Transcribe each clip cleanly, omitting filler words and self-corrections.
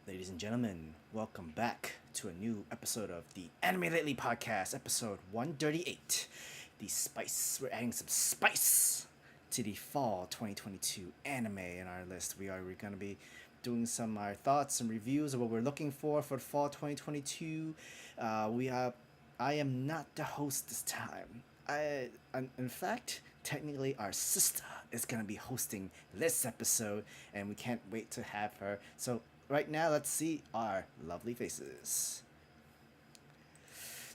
Ladies and gentlemen, welcome back to a new episode of the Anime Lately podcast, episode 138. The spice. We're adding some spice to the fall 2022 anime in our list. We're going to be doing some our thoughts and reviews of what we're looking for fall 2022. I am not the host this time. In fact, technically our sister is going to be hosting this episode, and we can't wait to have her. So right now, let's see our lovely faces.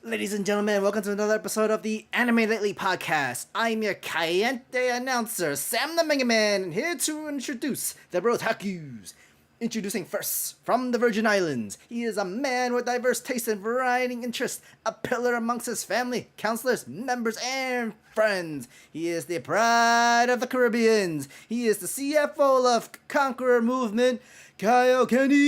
Ladies and gentlemen, welcome to another episode of the Anime Lately podcast. I'm your Caliente announcer, Sam the Mega Man, and here to introduce the Brotakus. Introducing first, from the Virgin Islands, he is a man with diverse tastes and varying interests, a pillar amongst his family, counselors, members, and friends. He is the pride of the Caribbeans. He is the CFO of Conqueror Movement, Kyle Kenny.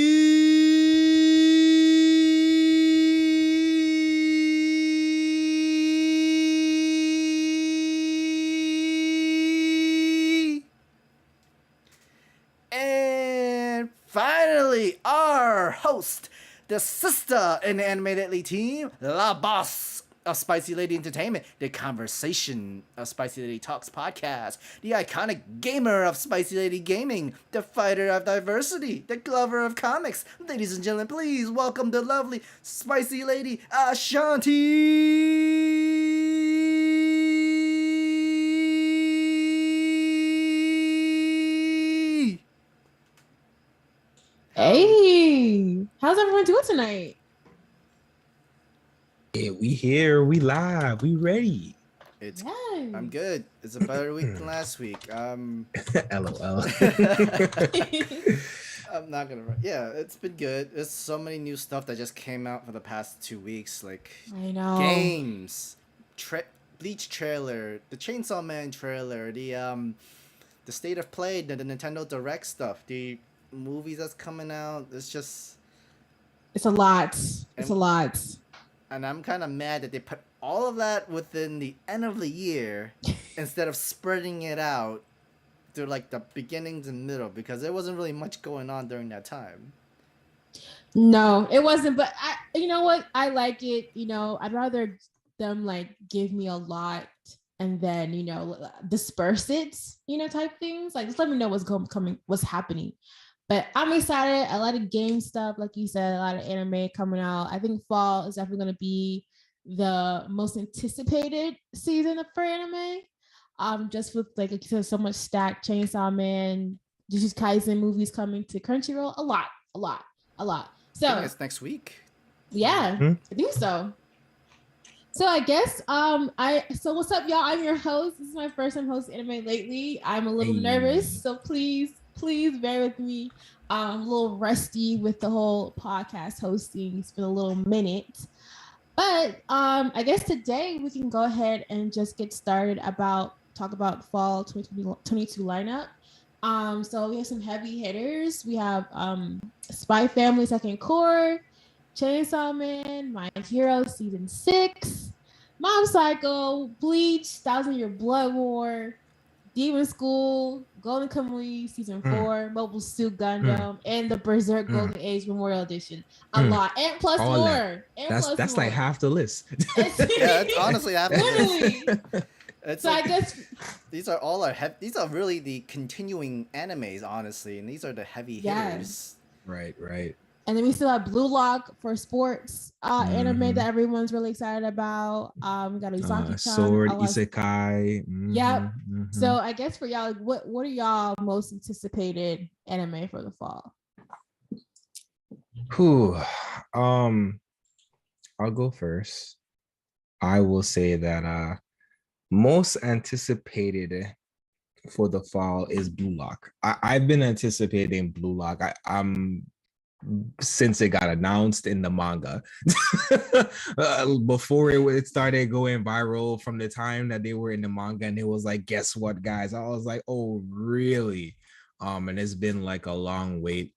And finally, our host, the sister in the Anime Lately team, la boss of Spicy Lady Entertainment, the conversation of Spicy Lady Talks podcast, the iconic gamer of Spicy Lady Gaming, the fighter of diversity, the glover of comics. Ladies and gentlemen, please welcome the lovely Spicy Lady Ashanti. Hey, how's everyone doing tonight? Yeah, we here, we live, we ready. I'm good. It's a better week than last week. LOL. I'm not gonna. Yeah, it's been good. There's so many new stuff that just came out for the past 2 weeks, like I know. games, Bleach trailer, the Chainsaw Man trailer, the State of Play, the Nintendo Direct stuff, the movies that's coming out. It's a lot. It's a lot. And I'm kind of mad that they put all of that within the end of the year instead of spreading it out through like the beginnings and middle, because there wasn't really much going on during that time. No, it wasn't. But you know what? I like it. I'd rather them like give me a lot and then disperse it. Type things. Like just let me know what's happening. But I'm excited. A lot of game stuff, like you said, a lot of anime coming out. I think fall is definitely going to be the most anticipated season for anime. Just with like you said, so much stacked Chainsaw Man, Jujutsu Kaisen movies coming to Crunchyroll. A lot. So I think it's next week. Yeah, I think so. So I guess so what's up, y'all? I'm your host. This is my first time hosting Anime Lately. I'm a little nervous, so please bear with me. I'm a little rusty with the whole podcast hosting. It's been a little minute. But I guess today we can go ahead and just get started talk about fall 2022 lineup. So we have some heavy hitters. We have Spy Family Second Core, Chainsaw Man, My Hero Season 6, Mob Psycho, Bleach, 1000-Year Blood War, Demon School, Golden Kamuy Season 4, Mobile Suit Gundam, and the Berserk Golden Age Memorial Edition. A lot. And plus All more. That's like half the list. Yeah, it's honestly half the literally. It's So like, I guess these are really the continuing animes, honestly, and these are the heavy hitters. Right. And then we still have Blue Lock for sports anime that everyone's really excited about. We got Uzaki-chan. Sword, Isekai. Yep. So I guess for y'all, like, what are y'all most anticipated anime for the fall? I'll go first. I will say that most anticipated for the fall is Blue Lock. I've been anticipating Blue Lock. I'm since it got announced in the manga. Before it started going viral, from the time that they were in the manga, and it was like, guess what, guys? I was like, oh, really? And it's been like a long wait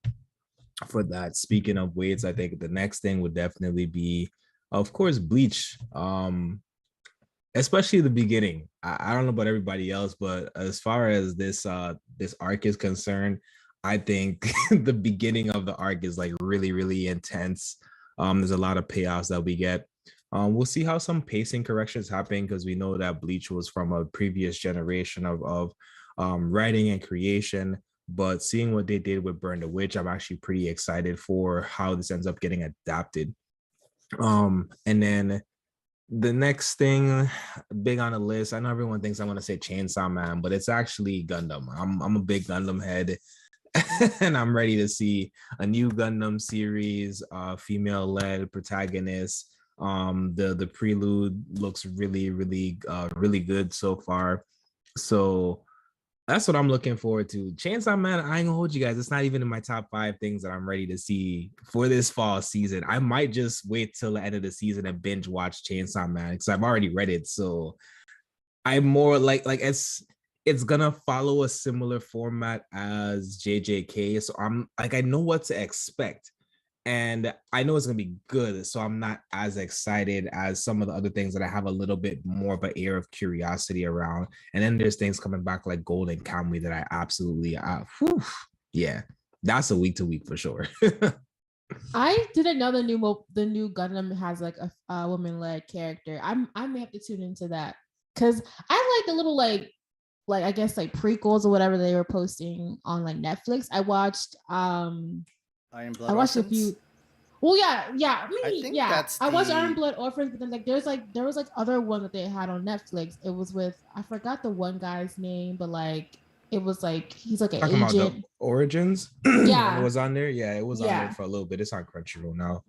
for that. Speaking of waits, I think the next thing would definitely be, of course, Bleach. Especially the beginning. I don't know about everybody else, but as far as this arc is concerned, I think the beginning of the arc is like really, really intense. There's a lot of payoffs that we get. We'll see how some pacing corrections happen because we know that Bleach was from a previous generation of writing and creation. But seeing what they did with Burn the Witch, I'm actually pretty excited for how this ends up getting adapted. And then the next thing big on the list, I know everyone thinks I'm going to say Chainsaw Man, but it's actually Gundam. I'm a big Gundam head. And I'm ready to see a new Gundam series, female-led protagonist. The prelude looks really, really, really good so far. So that's what I'm looking forward to. Chainsaw Man, I ain't gonna hold you guys. It's not even in my top 5 things that I'm ready to see for this fall season. I might just wait till the end of the season and binge watch Chainsaw Man because I've already read it. So I'm more like it's gonna follow a similar format as JJK. So I'm like I know what to expect. And I know it's gonna be good, so I'm not as excited as some of the other things that I have a little bit more of an air of curiosity around. And then there's things coming back like Golden Kamuy that I absolutely, yeah, that's a week to week for sure. I didn't know the new Gundam has like a woman led character. I may have to tune into that because I like the little like I guess like prequels or whatever they were posting on like Netflix. I watched Iron Blood I watched Orphans? a few. Well, yeah. I mean, I think yeah. that's I watched the- Iron Blood Orphans, but then like there was like other one that they had on Netflix. It was with I forgot the one guy's name, but like it was like he's like an Talking about agent. the Origins, Yeah. it was on there. Yeah, it was on Yeah. there for a little bit. It's on Crunchyroll now.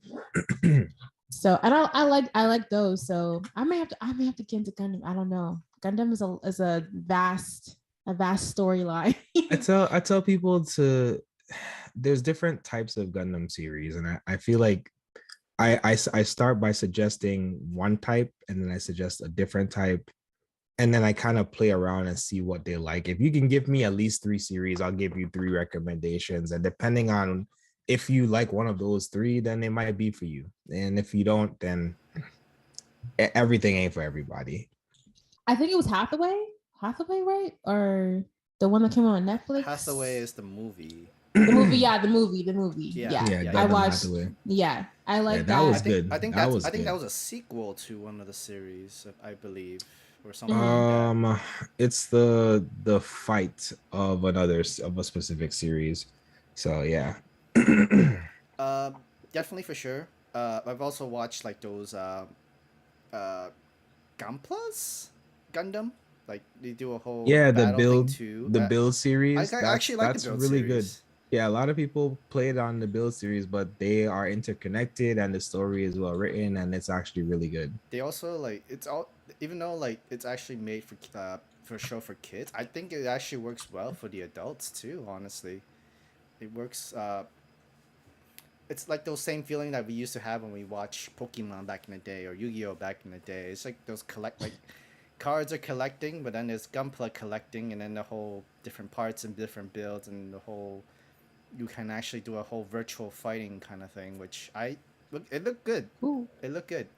So and I like those. So I may have to get into Gundam. I don't know. Gundam is a vast storyline. I tell people to there's different types of Gundam series, and I feel like I start by suggesting one type, and then I suggest a different type, and then I kind of play around and see what they like. If you can give me at least 3 series, I'll give you 3 recommendations, and depending on if you like one of those 3, then it might be for you, and if you don't, then everything ain't for everybody. I think it was Hathaway, right? Or the one that came out on Netflix. Hathaway is the movie. The movie. Yeah. I watched. Hathaway. Yeah, I like that was good. I think that that was that good. was a sequel to one of the series, I believe, or something like that. It's the fight of of a specific series. So yeah. Definitely for sure. I've also watched like those Gunplas Gundam. Like they do a whole Yeah, the battle build thing too. the build series. I actually like that's the build really series. good. Yeah, a lot of people play it on the build series, but they are interconnected and the story is well written and it's actually really good. They also like it's all even though like it's actually made for a show for kids. I think it actually works well for the adults too. Honestly, it works. It's like those same feeling that we used to have when we watched Pokemon back in the day or Yu-Gi-Oh back in the day. It's like those cards are collecting, but then there's Gunpla collecting, and then the whole different parts and different builds, and the whole you can actually do a whole virtual fighting kind of thing, which it looked good. Ooh. It looked good.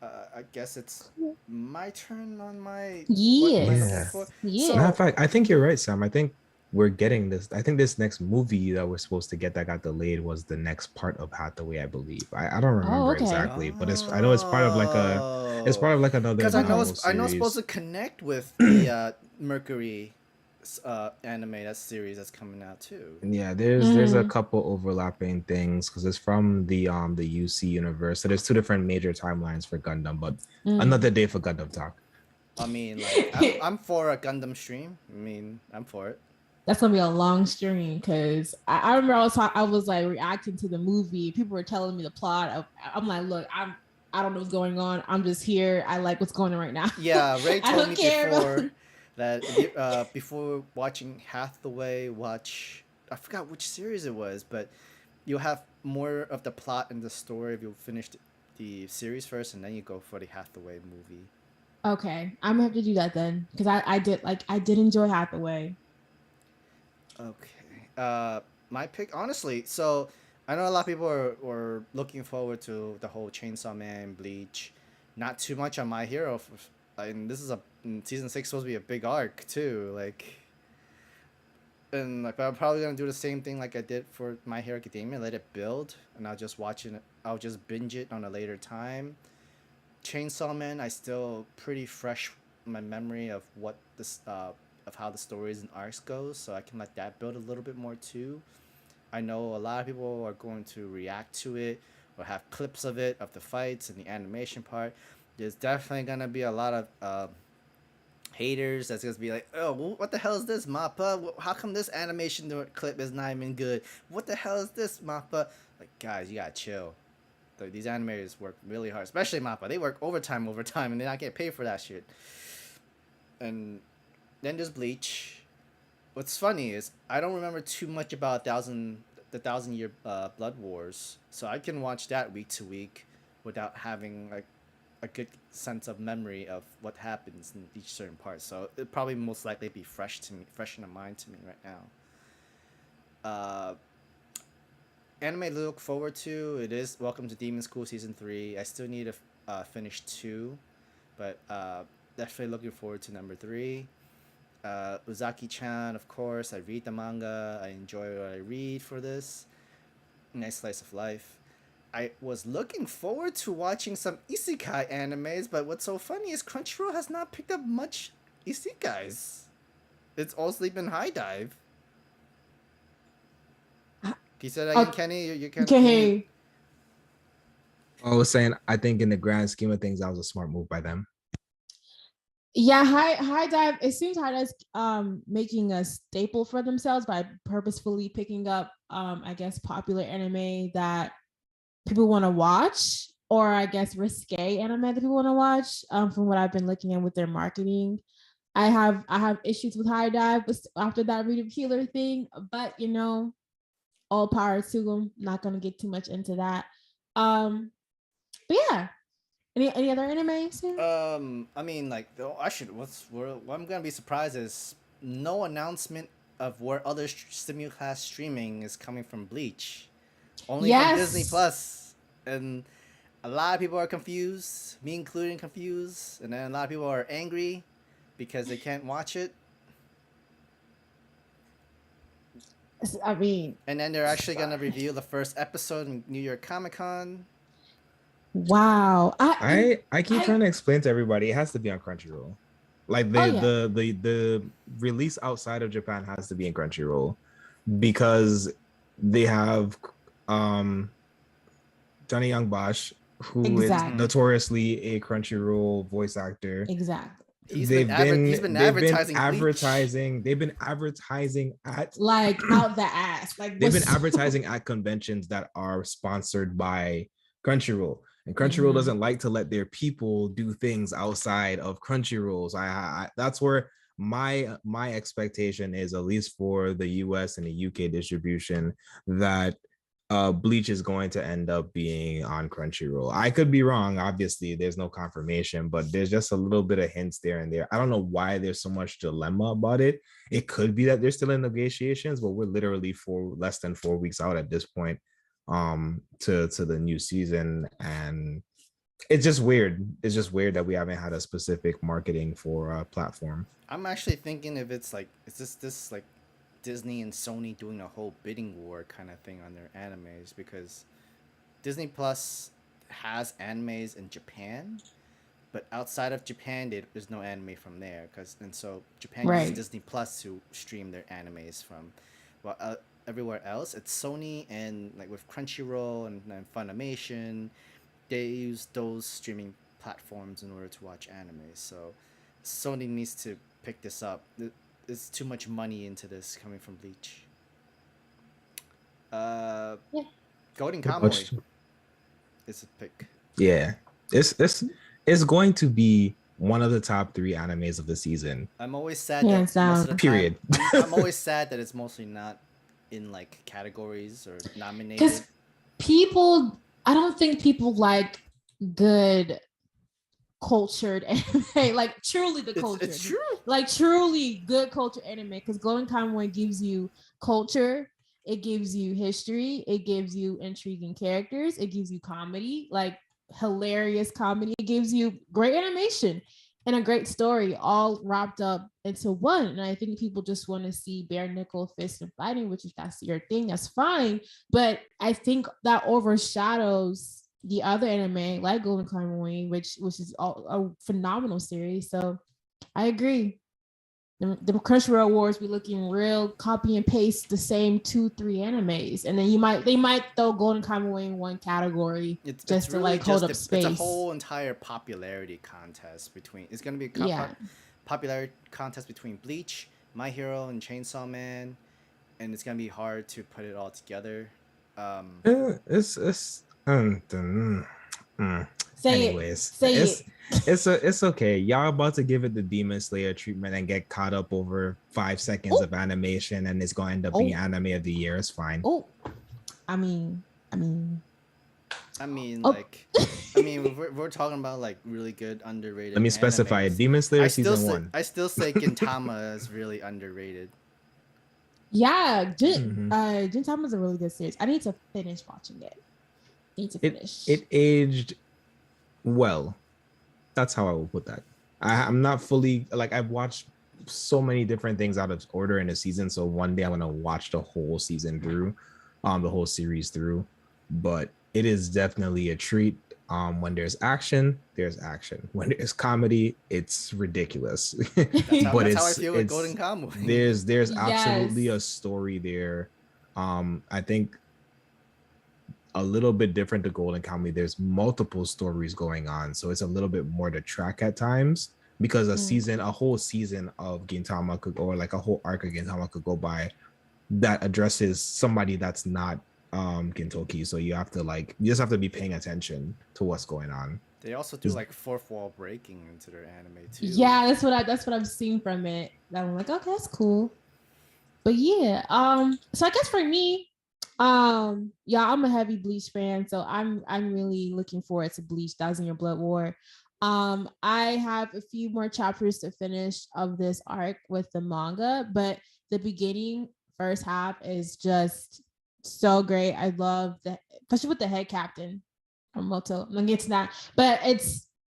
I guess it's my turn on my Yes. for. Yeah. Matter of fact, I think you're right, Sam. I think we're getting this. I think this next movie that we're supposed to get that got delayed was the next part of Hathaway, I believe. I don't remember okay. exactly, but I know it's part of like another because I know it's series. supposed to connect with the Mercury anime series that's coming out too. Yeah, there's a couple overlapping things because it's from the UC universe. So there's 2 different major timelines for Gundam, but another day for Gundam talk. I mean, like I'm for a Gundam stream. I mean, I'm for it. That's gonna be a long stream because I remember I was like reacting to the movie. People were telling me the plot. I'm like, look, I don't know what's going on. I'm just here. I like what's going on right now. Yeah, Ray I told don't me care before that before watching Hathaway, I forgot which series it was, but you'll have more of the plot and the story if you finish the series first, and then you go for the Hathaway movie. Okay, I'm gonna have to do that then because I did enjoy Hathaway. Okay. My pick, honestly. So I know a lot of people are looking forward to the whole Chainsaw Man, Bleach. Not too much on My Hero. And this is season 6 supposed to be a big arc too. Like, And like, I'm probably gonna do the same thing like I did for My Hero Academia. Let it build, and I'll just watch it. I'll just binge it on a later time. Chainsaw Man, I still pretty fresh my memory of what this of how the stories and arcs goes, so I can let that build a little bit more too. I know a lot of people are going to react to it or have clips of it of the fights and the animation part. There's definitely gonna be a lot of haters that's gonna be like, oh, what the hell is this, Mappa? How come this animation clip is not even good? What the hell is this, Mappa? Like, guys, you gotta chill. These animators work really hard, especially Mappa. They work overtime, and they not get paid for that shit. And then there's Bleach. What's funny is I don't remember too much about the Thousand Year Blood Wars, so I can watch that week to week without having like a good sense of memory of what happens in each certain part. So it probably most likely be fresh in the mind to me right now. Anime to look forward to, it is Welcome to Demon School Season 3. I still need to finish 2, but definitely looking forward to number 3. Uzaki-chan, of course. I read the manga. I enjoy what I read for this. Nice slice of life. I was looking forward to watching some isekai animes, but what's so funny is Crunchyroll has not picked up much isekais. It's all Sleep and High Dive. Can you say that again, Kenny? You can. Okay. I was saying, I think in the grand scheme of things, that was a smart move by them. Yeah, High Dive. It seems High Dive's making a staple for themselves by purposefully picking up I guess popular anime that people want to watch, or I guess risque anime that people want to watch. From what I've been looking at with their marketing, I have issues with High Dive after that Read of Healer thing, but you know, all power to them. Not gonna get too much into that. But yeah. Any other animes here? I mean, like, what I'm gonna be surprised is no announcement of where other simulcast streaming is coming from Bleach. Only from Disney Plus, and a lot of people are confused, me including confused, and then a lot of people are angry because they can't watch it. I mean, and then they're actually gonna reveal the first episode in New York Comic Con. Wow. I keep trying to explain to everybody it has to be on Crunchyroll. Like the release outside of Japan has to be in Crunchyroll because they have Johnny Young Bosch, who is notoriously a Crunchyroll voice actor. Exactly. They've been advertising at like out the ass. Like they've been advertising at conventions that are sponsored by Crunchyroll. And Crunchyroll doesn't like to let their people do things outside of Crunchyroll. So I that's where my expectation is, at least for the US and the UK distribution, that Bleach is going to end up being on Crunchyroll. I could be wrong. Obviously, there's no confirmation, but there's just a little bit of hints there and there. I don't know why there's so much dilemma about it. It could be that they're still in negotiations, but we're literally less than 4 weeks out at this point to the new season, and it's just weird that we haven't had a specific marketing for a platform. I'm actually thinking if it's like, is this like Disney and Sony doing a whole bidding war kind of thing on their animes, because Disney Plus has animes in Japan, but outside of Japan there's no anime from there, so Japan uses Disney Plus to stream their animes from. Well, everywhere else it's Sony, and like with Crunchyroll and Funimation, they use those streaming platforms in order to watch anime. So Sony needs to pick this up. There's too much money into this coming from Bleach. Golden Kamuy is a pick. Yeah, it's going to be one of the top 3 animes of the season. I'm always sad that most of the period. I'm always sad that it's mostly not in like categories or nominated. Because I don't think people like good cultured anime, like truly the culture. It's true. Like truly good culture anime, because Golden Kamuy gives you culture, it gives you history, it gives you intriguing characters, it gives you comedy, like hilarious comedy, it gives you great animation, and a great story all wrapped up into one. And I think people just want to see bare nickel fist and fighting, which if that's your thing, that's fine. But I think that overshadows the other anime like Golden Kamuy, which is a phenomenal series. So I agree. The Crunchyroll Wars be looking real copy and paste the same 2-3 animes, and then they might throw Golden Kamuy in one category just to really like hold up space. It's a whole entire popularity contest between. It's gonna be a popularity contest between Bleach, My Hero, and Chainsaw Man, and it's gonna be hard to put it all together. It's okay. Y'all about to give it the Demon Slayer treatment and get caught up over 5 seconds of animation, and it's gonna end up being anime of the year. It's fine. I mean, we're talking about like really good underrated. Let me specify it. Demon Slayer season 1. I still say Gintama is really underrated. Yeah, Gintama is a really good series. I need to finish watching it. It aged well. That's how I will put that. I'm not fully like, I've watched so many different things out of order in a season, so one day I'm gonna watch the whole season through, the whole series through. But it is definitely a treat. When there's action, there's action. When there's comedy, it's ridiculous. That's how I feel with Golden Kamuy. There's absolutely a story there. I think a little bit different to Golden Kamuy. There's multiple stories going on, so it's a little bit more to track at times, because a whole season of Gintama or like a whole arc of Gintama could go by that addresses somebody that's not Gintoki. So you just have to be paying attention to what's going on. They also do like fourth wall breaking into their anime too. Yeah, that's what I've seen from it. That I'm like, okay, that's cool. But yeah, so I guess for me, I'm a heavy Bleach fan, so I'm really looking forward to Bleach, Thousand Year Blood War. I have a few more chapters to finish of this arc with the manga, but the beginning first half is just so great. I love especially with the head captain from Moto. I'm gonna get to that, but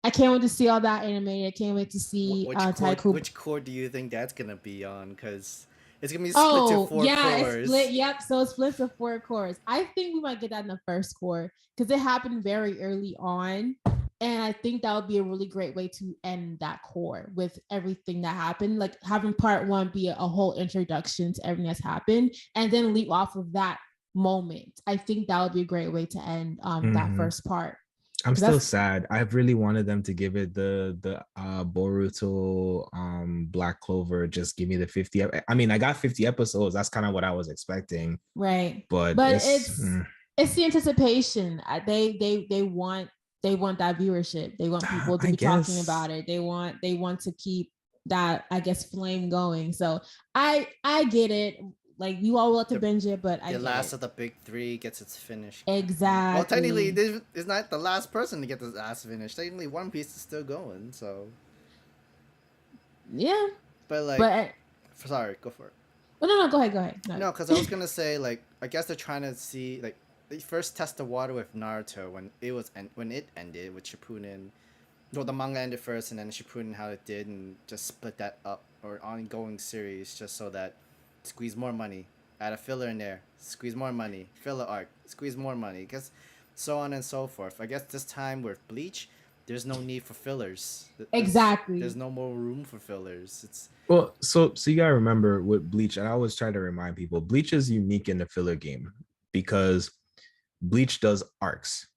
I can't wait to see all that animated. I can't wait to see which core do you think that's gonna be on? Because it's gonna be split to 4 cores. It's split. Yep. So it's split to 4 cores. I think we might get that in the first core because it happened very early on, and I think that would be a really great way to end that core with everything that happened. Like having part 1 be a whole introduction to everything that's happened, and then leap off of that moment. I think that would be a great way to end that first part. I'm still sad. I really wanted them to give it the Boruto Black Clover. Just give me the 50. I mean, I got 50 episodes. That's kind of what I was expecting. Right. But it's the anticipation. They want that viewership. They want people to be talking about it. They want to keep that, I guess, flame going. So I get it. Like, you all want to binge it, but the last of the big 3 gets its finish. Exactly. Well, technically, this is not the last person to get this ass finished. Technically, One Piece is still going, so. Yeah. But sorry, go for it. Oh, no, go ahead. No, because I was gonna say, like, I guess they're trying to see, like, they first test the water with Naruto when it ended with Shippuden. Well, the manga ended first, and then Shippuden how it did, and just split that up, or ongoing series, just so that. Squeeze more money, add a filler in there, squeeze more money, filler arc, squeeze more money, because so on and so forth. I guess this time with Bleach, there's no need for fillers. Exactly. There's no more room for fillers. So you gotta remember with Bleach, and I always try to remind people, Bleach is unique in the filler game because Bleach does arcs,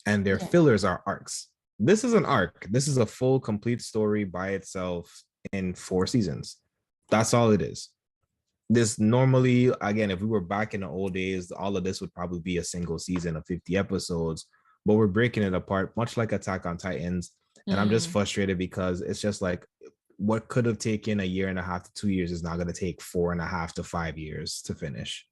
and their fillers are arcs. This is an arc. This is a full, complete story by itself in 4 seasons. That's all it is. This normally, again, if we were back in the old days, all of this would probably be a single season of 50 episodes, but we're breaking it apart, much like Attack on Titans. And I'm just frustrated because it's just like what could have taken 1.5 years to 2 years is now going to take 4.5 to 5 years to finish.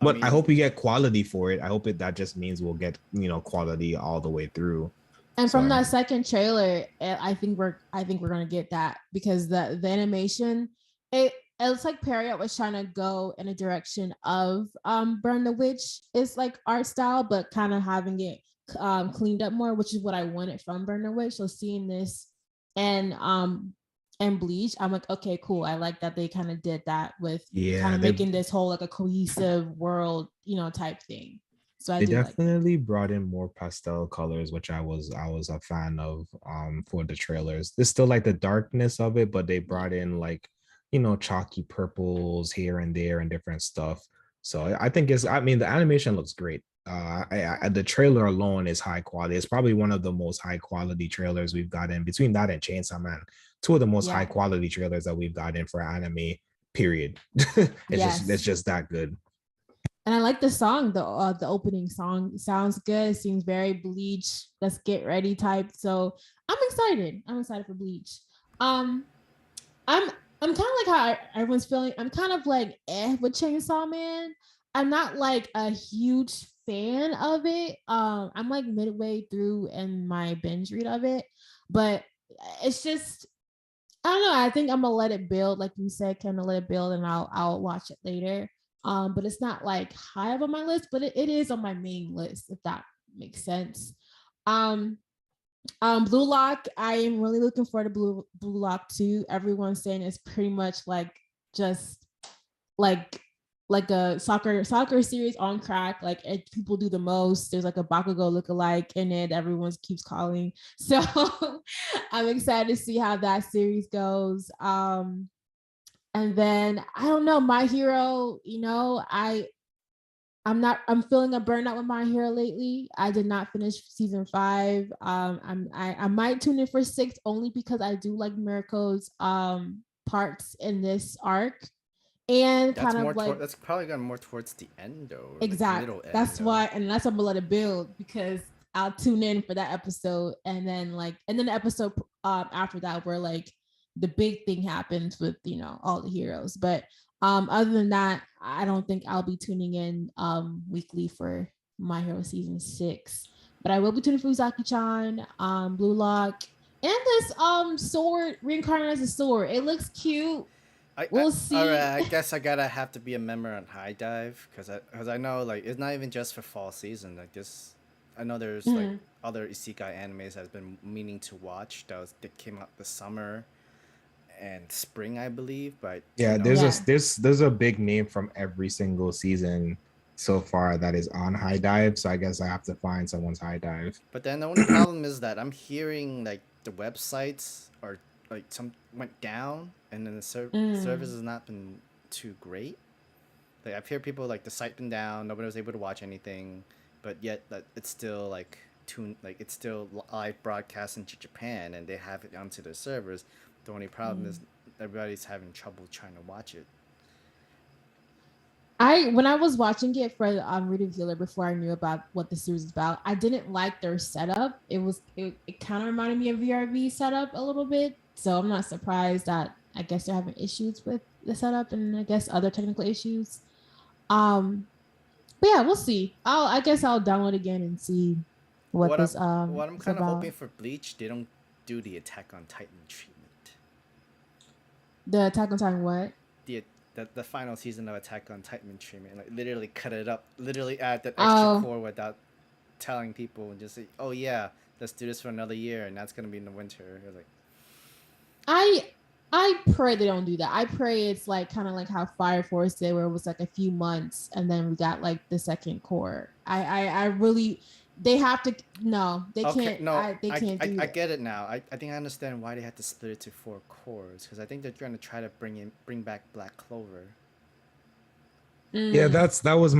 But I hope we get quality for it. I hope that just means we'll get, quality all the way through. And from that second trailer, I think we're going to get that, because the animation, it looks like Period was trying to go in a direction of Burn the Witch is like art style, but kind of having it cleaned up more, which is what I wanted from Burn the Witch. So seeing this and Bleach. I'm like, okay, cool. I like that they kind of did that with kind Yeah, of making this whole like a cohesive world, type thing. So I they do like that. definitely brought in more pastel colors, which I was a fan of for the trailers. There's still like the darkness of it, but they brought in like, chalky purples here and there and different stuff. So I think I mean, the animation looks great. The trailer alone is high quality. It's probably one of the most high quality trailers we've gotten, between that and Chainsaw Man, two of the most high Yeah. quality trailers that we've gotten for anime, period. Yes. It's just that good. And I like the song. The opening song, it sounds good. It seems very Bleach. Let's get ready type. So I'm excited. I'm excited for Bleach. Um, I'm kind of like how everyone's feeling. I'm kind of like with Chainsaw Man. I'm not like a huge fan of it. I'm like midway through in my binge read of it, but it's just, I don't know. I think I'm gonna let it build, like you said, kind of let it build, and I'll watch it later. But it's not like high up on my list, but it is on my main list, if that makes sense. Um, Blue Lock, I am really looking forward to Blue Lock too. Everyone's saying it's pretty much like just like a soccer series on crack. Like people do the most. There's like a Bakugo lookalike in it. Everyone keeps calling. So I'm excited to see how that series goes. And then I don't know, My Hero. I'm feeling a burnout with My Hero lately. I did not finish season 5. I might tune in for 6 only because I do like Miracle's parts in this arc. And That's kind more of like, that's probably gone more towards the end though. Like exact. middle end. That's though. why, and that's I'm gonna let it build, because I'll tune in for that episode, and then the episode after that where like the big thing happens with all the heroes. But other than that, I don't think I'll be tuning in weekly for My Hero season 6. But I will be tuning for Uzaki-chan, Blue Lock, and this sword reincarnated as a sword. It looks cute. We'll see. All right, I guess I gotta have to be a member on High Dive because I know like it's not even just for fall season. Like this, I know there's like other isekai animes I've been meaning to watch. That came out this summer and spring, I believe. But Yeah, Yeah. there's a big name from every single season so far that is on High Dive. So I guess I have to find someone's High Dive. But then the only problem is that I'm hearing like the websites are like some went down, and then the service has not been too great. Like I've heard people like the site been down, nobody was able to watch anything, but yet that it's still it's still live broadcast into Japan, and they have it onto their servers. The only problem is everybody's having trouble trying to watch it. When I was watching it for Reading Healer before I knew about what the series is about, I didn't like their setup. It kind of reminded me of VRV setup a little bit. So I'm not surprised that I guess they're having issues with the setup and I guess other technical issues. But yeah, we'll see. I guess I'll download again and see what this what I'm is kind of about. hoping for Bleach, they don't do the Attack on Titan treatment. The Attack on Titan what? The final season of Attack on Titan treatment, like literally cut it up, literally add that extra core without telling people, and just say, "Oh yeah, let's do this for another year, and that's gonna be in the winter." You're like, I pray they don't do that. I pray it's like kind of like how Fire Force did, where it was like a few months and then we got like the second core. I really, they have to, no, they can't. No, they can't do I that. get it now. I think I understand why they had to split it to 4 cores, because I think they're trying to bring back Black Clover. Yeah, that was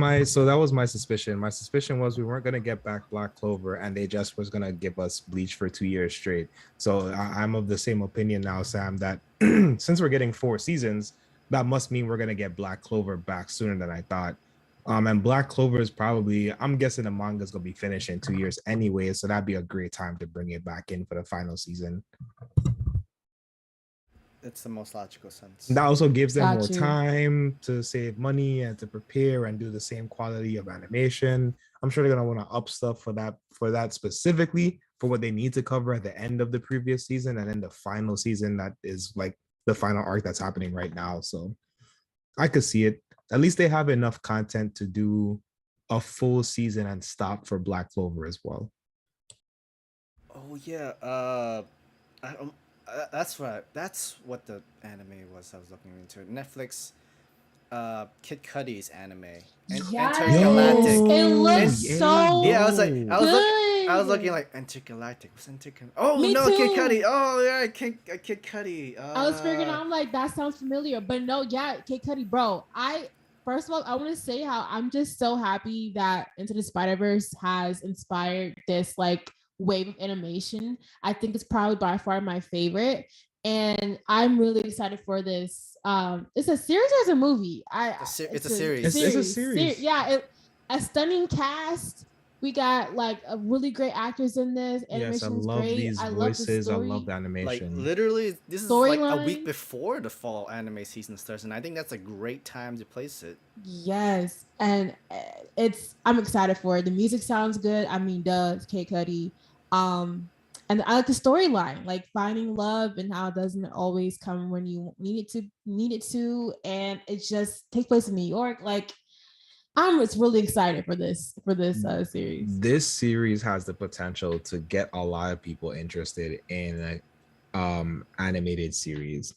my suspicion. My suspicion was we weren't gonna get back Black Clover, and they just was gonna give us Bleach for 2 years straight. So I'm of the same opinion now, Sam, that since we're getting 4 seasons, that must mean we're gonna get Black Clover back sooner than I thought. And Black Clover is probably, I'm guessing the manga is gonna be finished in 2 years anyway, so that'd be a great time to bring it back in for the final season. It's the most logical sense. That also gives them more time to save money and to prepare and do the same quality of animation. I'm sure they're gonna want to up stuff for that specifically for what they need to cover at the end of the previous season and then the final season that is like the final arc that's happening right now. So I could see it. At least they have enough content to do a full season and stop for Black Clover as well. Oh yeah. That's what the anime was I was looking into. Netflix, Kid Cudi's anime, Yes, Intergalactic. it looks so Yeah, I was looking good. like Intergalactic. What's Intergalactic? Oh Me no, Kid Cudi. too. Oh yeah, Kid Cudi. I was figuring out, I'm like, that sounds familiar, but no, yeah, Kid Cudi, bro. First of all, I want to say how I'm just so happy that Into the Spider-Verse has inspired this like wave of animation. I think it's probably by far my favorite, and I'm really excited for this. It's a series or it's a movie? It's a series. It's a series. Yeah, a stunning cast. We got like a really great actors in this. Yes, I Animation is love great. these I love the voices. I love story. the Like animation. literally, this is like a week Storyline. before the fall anime season starts, and I think that's a great time to place it. Yes, and I'm excited for it. The music sounds good. I mean, it's Kid Cudi. And I like the storyline, like finding love and how it doesn't always come when you need it to, and it just takes place in New York. Like, I'm just really excited for this series. This series has the potential to get a lot of people interested in animated series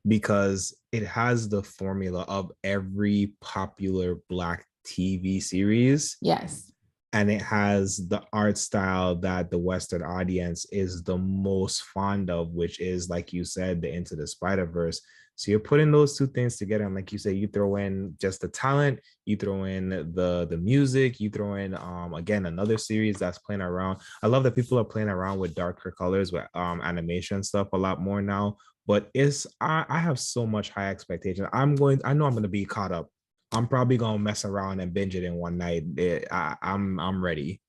because it has the formula of every popular Black TV series. Yes. And it has the art style that the Western audience is the most fond of, which is, like you said, the Into the Spider-Verse. So you're putting those two things together, and like you say, you throw in just the talent, you throw in the music, you throw in again another series that's playing around. I love that people are playing around with darker colors with animation stuff a lot more now. But I have so much high expectation. I know I'm gonna be caught up. I'm probably gonna mess around and binge it in one night. I'm ready.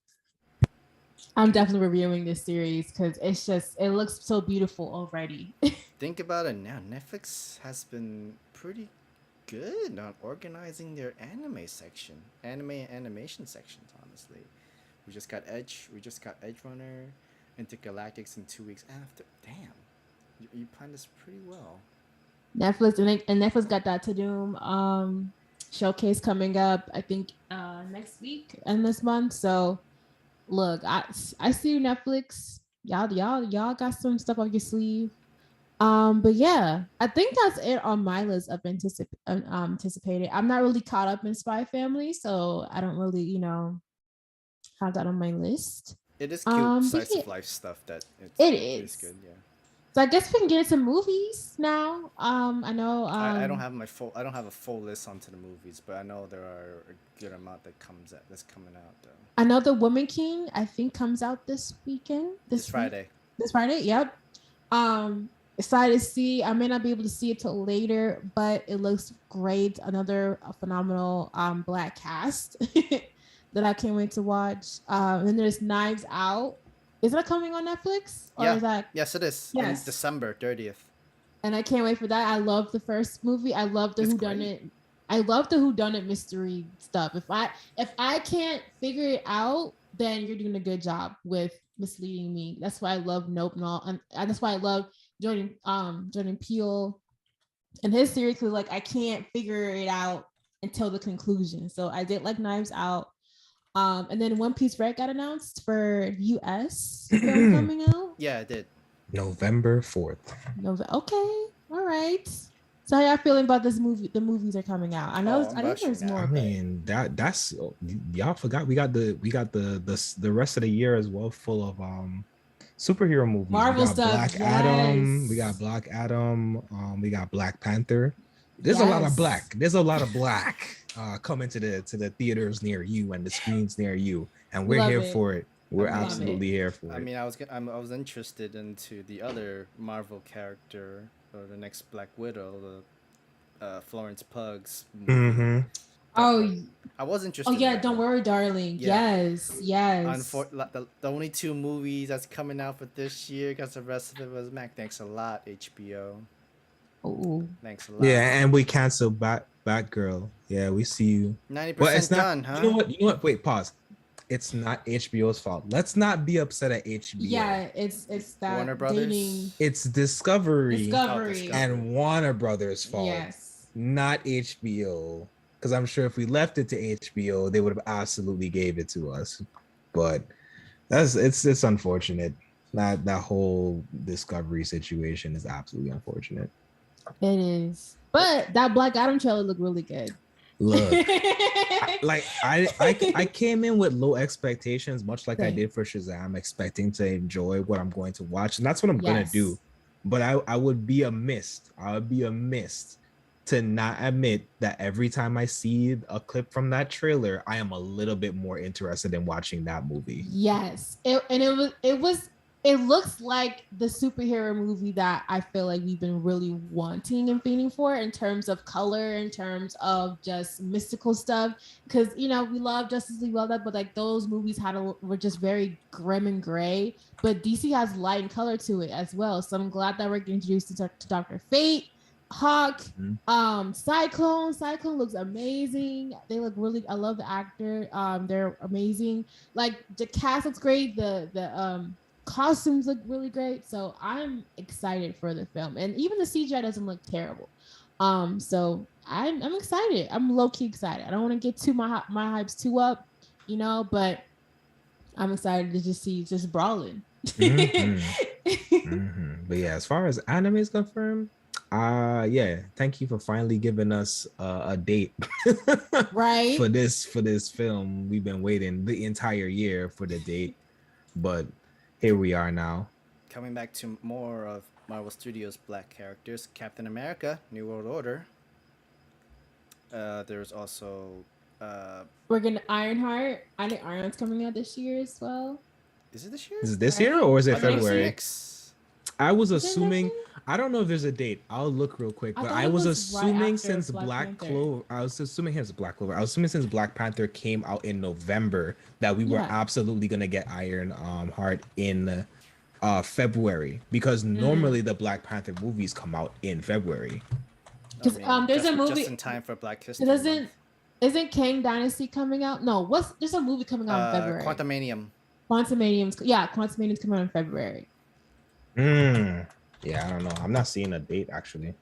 I'm definitely reviewing this series because it looks so beautiful already. Think about it now. Netflix has been pretty good on organizing their anime and animation sections. Honestly, we just got Edgerunner, Intergalactics in 2 weeks after. Damn, you planned this pretty well. Netflix and Netflix got that to doom showcase coming up, I think next week and this month. So look, I see you, Netflix. Y'all got some stuff up your sleeve. But yeah, I think that's it on my list of anticipated. I'm not really caught up in Spy Family, so I don't really, have that on my list. It is cute slice of life stuff that it's good, yeah. So I guess we can get into movies now. I know. I don't have a full list onto the movies, but I know there are a good amount that's coming out though. I know the Woman King, I think, comes out this weekend. This Friday. This Friday, yep. Excited to see. I may not be able to see it till later, but it looks great. Another phenomenal Black cast that I can't wait to watch. And then there's Knives Out. Is that coming on Netflix? Or yeah. Is that... Yes, it is. Yes. On December 30th. And I can't wait for that. I love the first movie. I love the whodunit. I love the whodunit mystery stuff. If I can't figure it out, then you're doing a good job with misleading me. That's why I love Nope and all, and that's why I love Jordan Peele and his series, because like I can't figure it out until the conclusion. So I did like Knives Out. And then One Piece Red got announced for US film coming out. Yeah, it did. November 4th. Okay, all right. So how y'all feeling about this movie? The movies are coming out. I know. I think there's more. I mean, that's y'all forgot we got the rest of the year as well, full of superhero movies. Marvel stuff. Black Adam. We got Black Adam. We got Black Panther. There's a lot of black. There's a lot of black coming to the theaters near you and the screens near you, and we're here for it. We're absolutely here for it. I mean, I was interested into the other Marvel character, or the next Black Widow, the Florence Pugh's movie. Mm-hmm. I was interested. Oh yeah, Don't Worry, Darling. Yeah. Yes. The only two movies that's coming out for this year, because the rest of it was Mac. Thanks a lot, HBO. Oh. Thanks a lot. Yeah, and we canceled Batgirl. Yeah, we see you. 90% done, huh? You know what? Wait, pause. It's not HBO's fault. Let's not be upset at HBO. Yeah, it's that Warner Brothers. dating... It's Discovery and Warner Brothers' fault. Yes. Not HBO. Because I'm sure if we left it to HBO, they would have absolutely gave it to us. But it's unfortunate. That whole Discovery situation is absolutely unfortunate. It is. But that Black Adam trailer looked really good. Look, I came in with low expectations, much like I Same. did for Shazam, expecting to enjoy what I'm going to watch, and that's what I'm gonna Yes. do. But I would be amiss. I would be amiss to not admit that every time I see a clip from that trailer, I am a little bit more interested in watching that movie. Yes. It looks like the superhero movie that I feel like we've been really wanting and feeding for in terms of color, in terms of just mystical stuff. Because we love Justice League, love that, but like those movies were just very grim and gray. But DC has light and color to it as well. So I'm glad that we're getting introduced to Dr. Fate, Hawk, Cyclone. Cyclone looks amazing. They look really. I love the actor. They're amazing. Like the cast looks great. The costumes look really great. So I'm excited for the film, and even the CGI doesn't look terrible. So I'm excited. I'm low key excited. I don't want to get my hypes too up, but I'm excited to just see just brawling. But yeah, as far as anime is confirmed, thank you for finally giving us a date right for this film. We've been waiting the entire year for the date, but here we are now. Coming back to more of Marvel Studios' black characters, Captain America, New World Order. There's also we're gonna Ironheart. I think Ironheart's coming out this year as well. Is it this year? Is it this year or is it February? I was Is it assuming. I don't know if there's a date. I'll look real quick, but I was assuming since Black Clover. I was assuming since Black Panther came out in November that we were absolutely gonna get Ironheart in February, because normally the Black Panther movies come out in February. Because there's a movie just in time for Black History. Isn't Kang Dynasty coming out? No, there's a movie coming out in February. Quantumanium's coming out in February. Yeah, I don't know. I'm not seeing a date actually.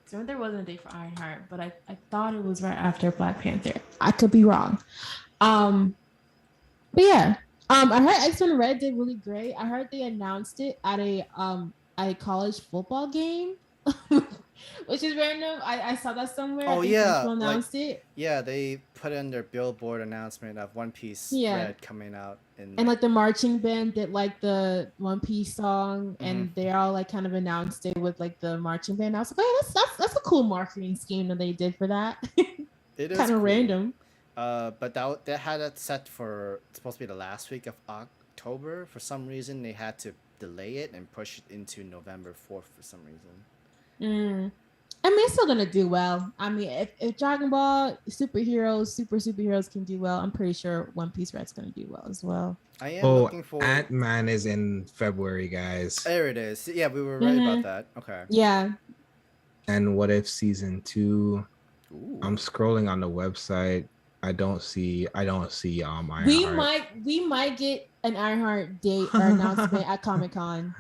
So there wasn't a date for Ironheart, but I thought it was right after Black Panther. I could be wrong. But yeah. I heard X-Men Red did really great. I heard they announced it at a college football game. Which is random. I saw that somewhere. Oh yeah, announced it. Yeah, they put in their billboard announcement of One Piece Red coming out, and like the marching band did like the One Piece song, and they all like kind of announced it with like the marching band. I was like, oh, that's a cool marketing scheme that they did for that. It is kind of cool. Random. But that had it set for supposed to be the last week of October. For some reason, they had to delay it and push it into November 4th for some reason. I mean, it's still gonna do well. I mean, if Dragon Ball superheroes can do well, I'm pretty sure One Piece Red's gonna do well as well. I am looking for Ant-Man is in February, guys. There it is. Yeah, we were right about that. Okay. Yeah. And What If season 2? Ooh. I'm scrolling on the website. I don't see Ironheart. We might get an Ironheart date or announcement at Comic-Con.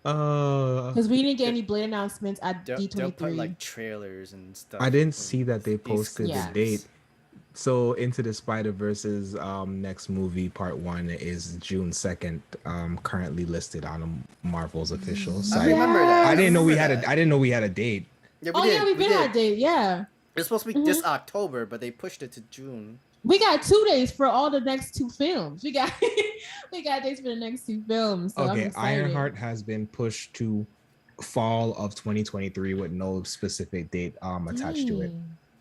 Because we didn't get any Blade announcements at D23. They'll put like trailers and stuff. I didn't see that they posted the date. So Into the Spider-Verse's next movie, part 1, is June 2nd. Currently listed on Marvel's official site. I remember that. I didn't know we had a date. Yeah, we've been at a date. Yeah. It's supposed to be this October, but they pushed it to June. We got 2 days for all the next 2 films. We got dates for the next 2 films. So okay, Ironheart has been pushed to fall of 2023 with no specific date attached to it.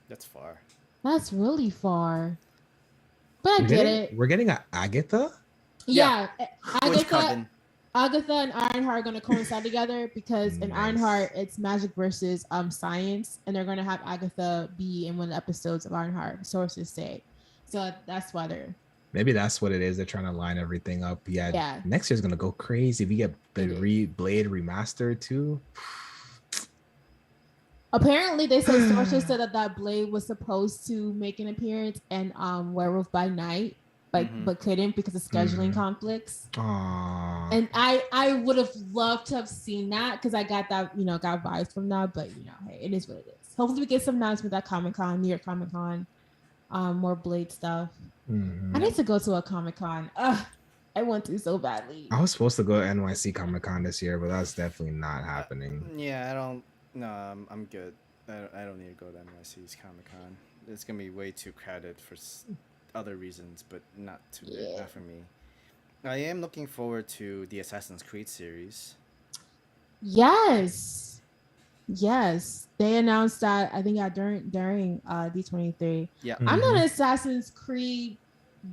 That's far. That's really far. But I get it. We're getting an Agatha? Yeah. Agatha and Ironheart are going to coincide together because in Ironheart, it's magic versus science. And they're going to have Agatha be in one of the episodes of Ironheart, sources say. So that's why they're... Maybe that's what it is. They're trying to line everything up. Yeah. Next year's going to go crazy. We get the Blade remastered too. Apparently, they said sources said that Blade was supposed to make an appearance in Werewolf by Night, but couldn't because of scheduling conflicts. Aww. And I would have loved to have seen that because I got that, got vibes from that. But hey, it is what it is. Hopefully, we get some announcements at Comic-Con, New York Comic-Con, more Blade stuff. I need to go to a Comic-Con. I want to so badly. I was supposed to go to NYC Comic Con this year, but that's definitely not happening. Yeah, I don't. No, I'm good. I don't need to go to NYC's Comic Con. It's gonna be way too crowded for other reasons, but not for me. I am looking forward to the Assassin's Creed series. Yes. They announced that I think during D23. Yeah. I'm not an Assassin's Creed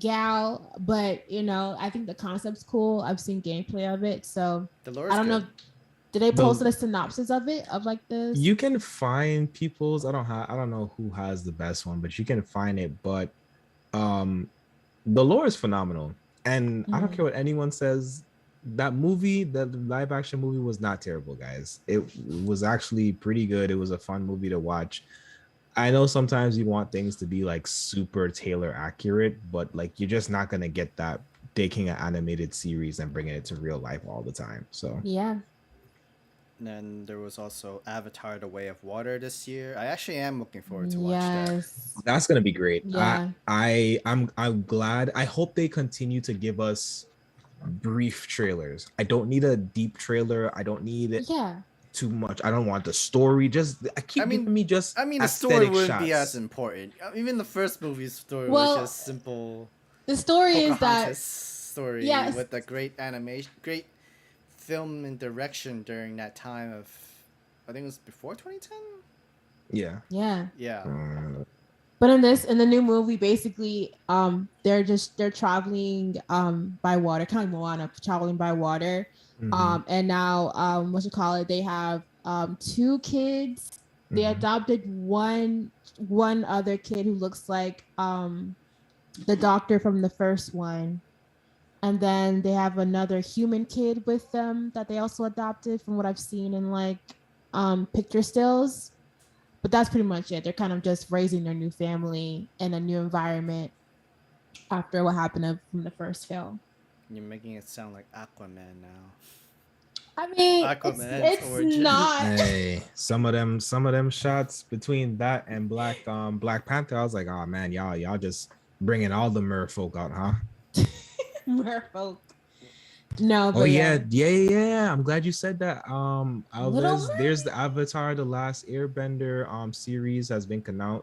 gal, but I think the concept's cool. I've seen gameplay of it, so I don't know. Did they post a synopsis of it, of like this? You can find people's. I don't know who has the best one, but you can find it. But the lore is phenomenal, and I don't care what anyone says. That movie, the live action movie, was not terrible, guys. It was actually pretty good. It was a fun movie to watch. I know sometimes you want things to be like super tailor accurate, but like you're just not gonna get that taking an animated series and bringing it to real life all the time. So yeah. And then there was also Avatar: The Way of Water this year. I actually am looking forward to watch that. That's gonna be great. Yeah. I'm glad. I hope they continue to give us brief trailers. I don't need a deep trailer. I don't need it too much. I don't want the story. Giving me just the story wouldn't be as important. Even the first movie's story was just simple. The story Pocahontas is that story with a great animation, great film and direction during that time of, I think it was before 2010. Yeah. But in the new movie, basically, they're traveling by water, kind of like Moana, traveling by water. And now they have 2 kids. They adopted one other kid who looks like the doctor from the first one. And then they have another human kid with them that they also adopted, from what I've seen in like picture stills. But that's pretty much it. They're kind of just raising their new family in a new environment after what happened from the first film. You're making it sound like Aquaman now. I mean, it's not. Hey, some of them shots between that and Black Panther, I was like, oh man, y'all just bringing all the merfolk out, huh? Merfolk. No, but yeah. I'm glad you said that. There's the Avatar: The Last Airbender series has been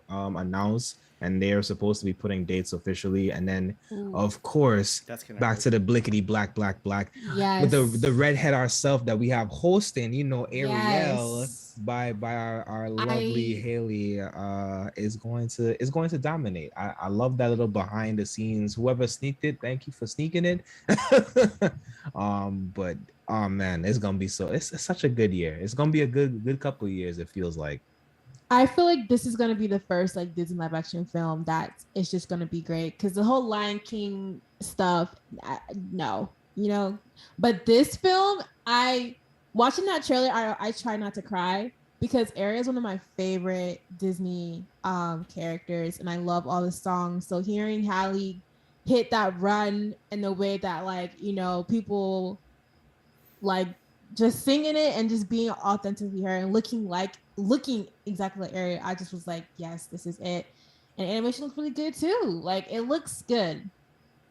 announced, and they are supposed to be putting dates officially. And then, of course, back to the blickety black. Yes. With the redhead ourselves that we have hosting, Ariel by our lovely Haley is going to dominate. I love that little behind the scenes. Whoever sneaked it, thank you for sneaking it. But oh man, it's gonna be it's such a good year. It's gonna be a good couple of years, it feels like. I feel like this is gonna be the first like Disney live action film that is just gonna be great, because the whole Lion King stuff, but this film, watching that trailer, I try not to cry, because Ariel is one of my favorite Disney characters, and I love all the songs. So hearing Halle hit that run in the way that people like just singing it and just being authentically her and looking exactly like Ariel, I just was like, yes, this is it. And animation looks really good too. Like, it looks good.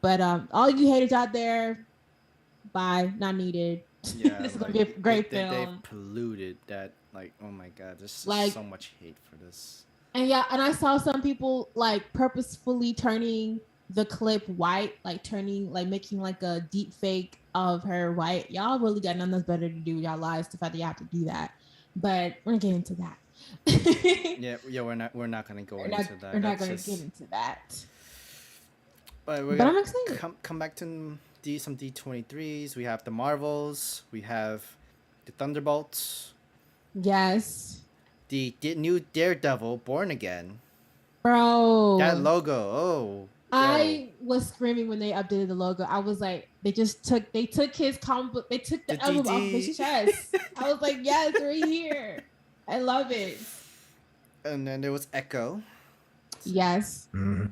But all you haters out there, bye, not needed. Yeah, this is gonna be a great film. They polluted that. Like, oh my god, there's so much hate for this. And I saw some people purposefully turning the clip white, making a deep fake of her white. Y'all really got nothing else better to do with y'all lives, the fact that you have to do that. But we're gonna get into that. We're not gonna go into that. We're not gonna get into that. But I'm excited. Come back to some D23s. We have the Marvels. We have the Thunderbolts. Yes. The new Daredevil, Born Again. Bro. That logo. Oh. I was screaming when they updated the logo. I was like, they took his comic book, they took the album off his chest. I was like, yes, we're here. I love it. And then there was Echo. Yes. Mm-hmm.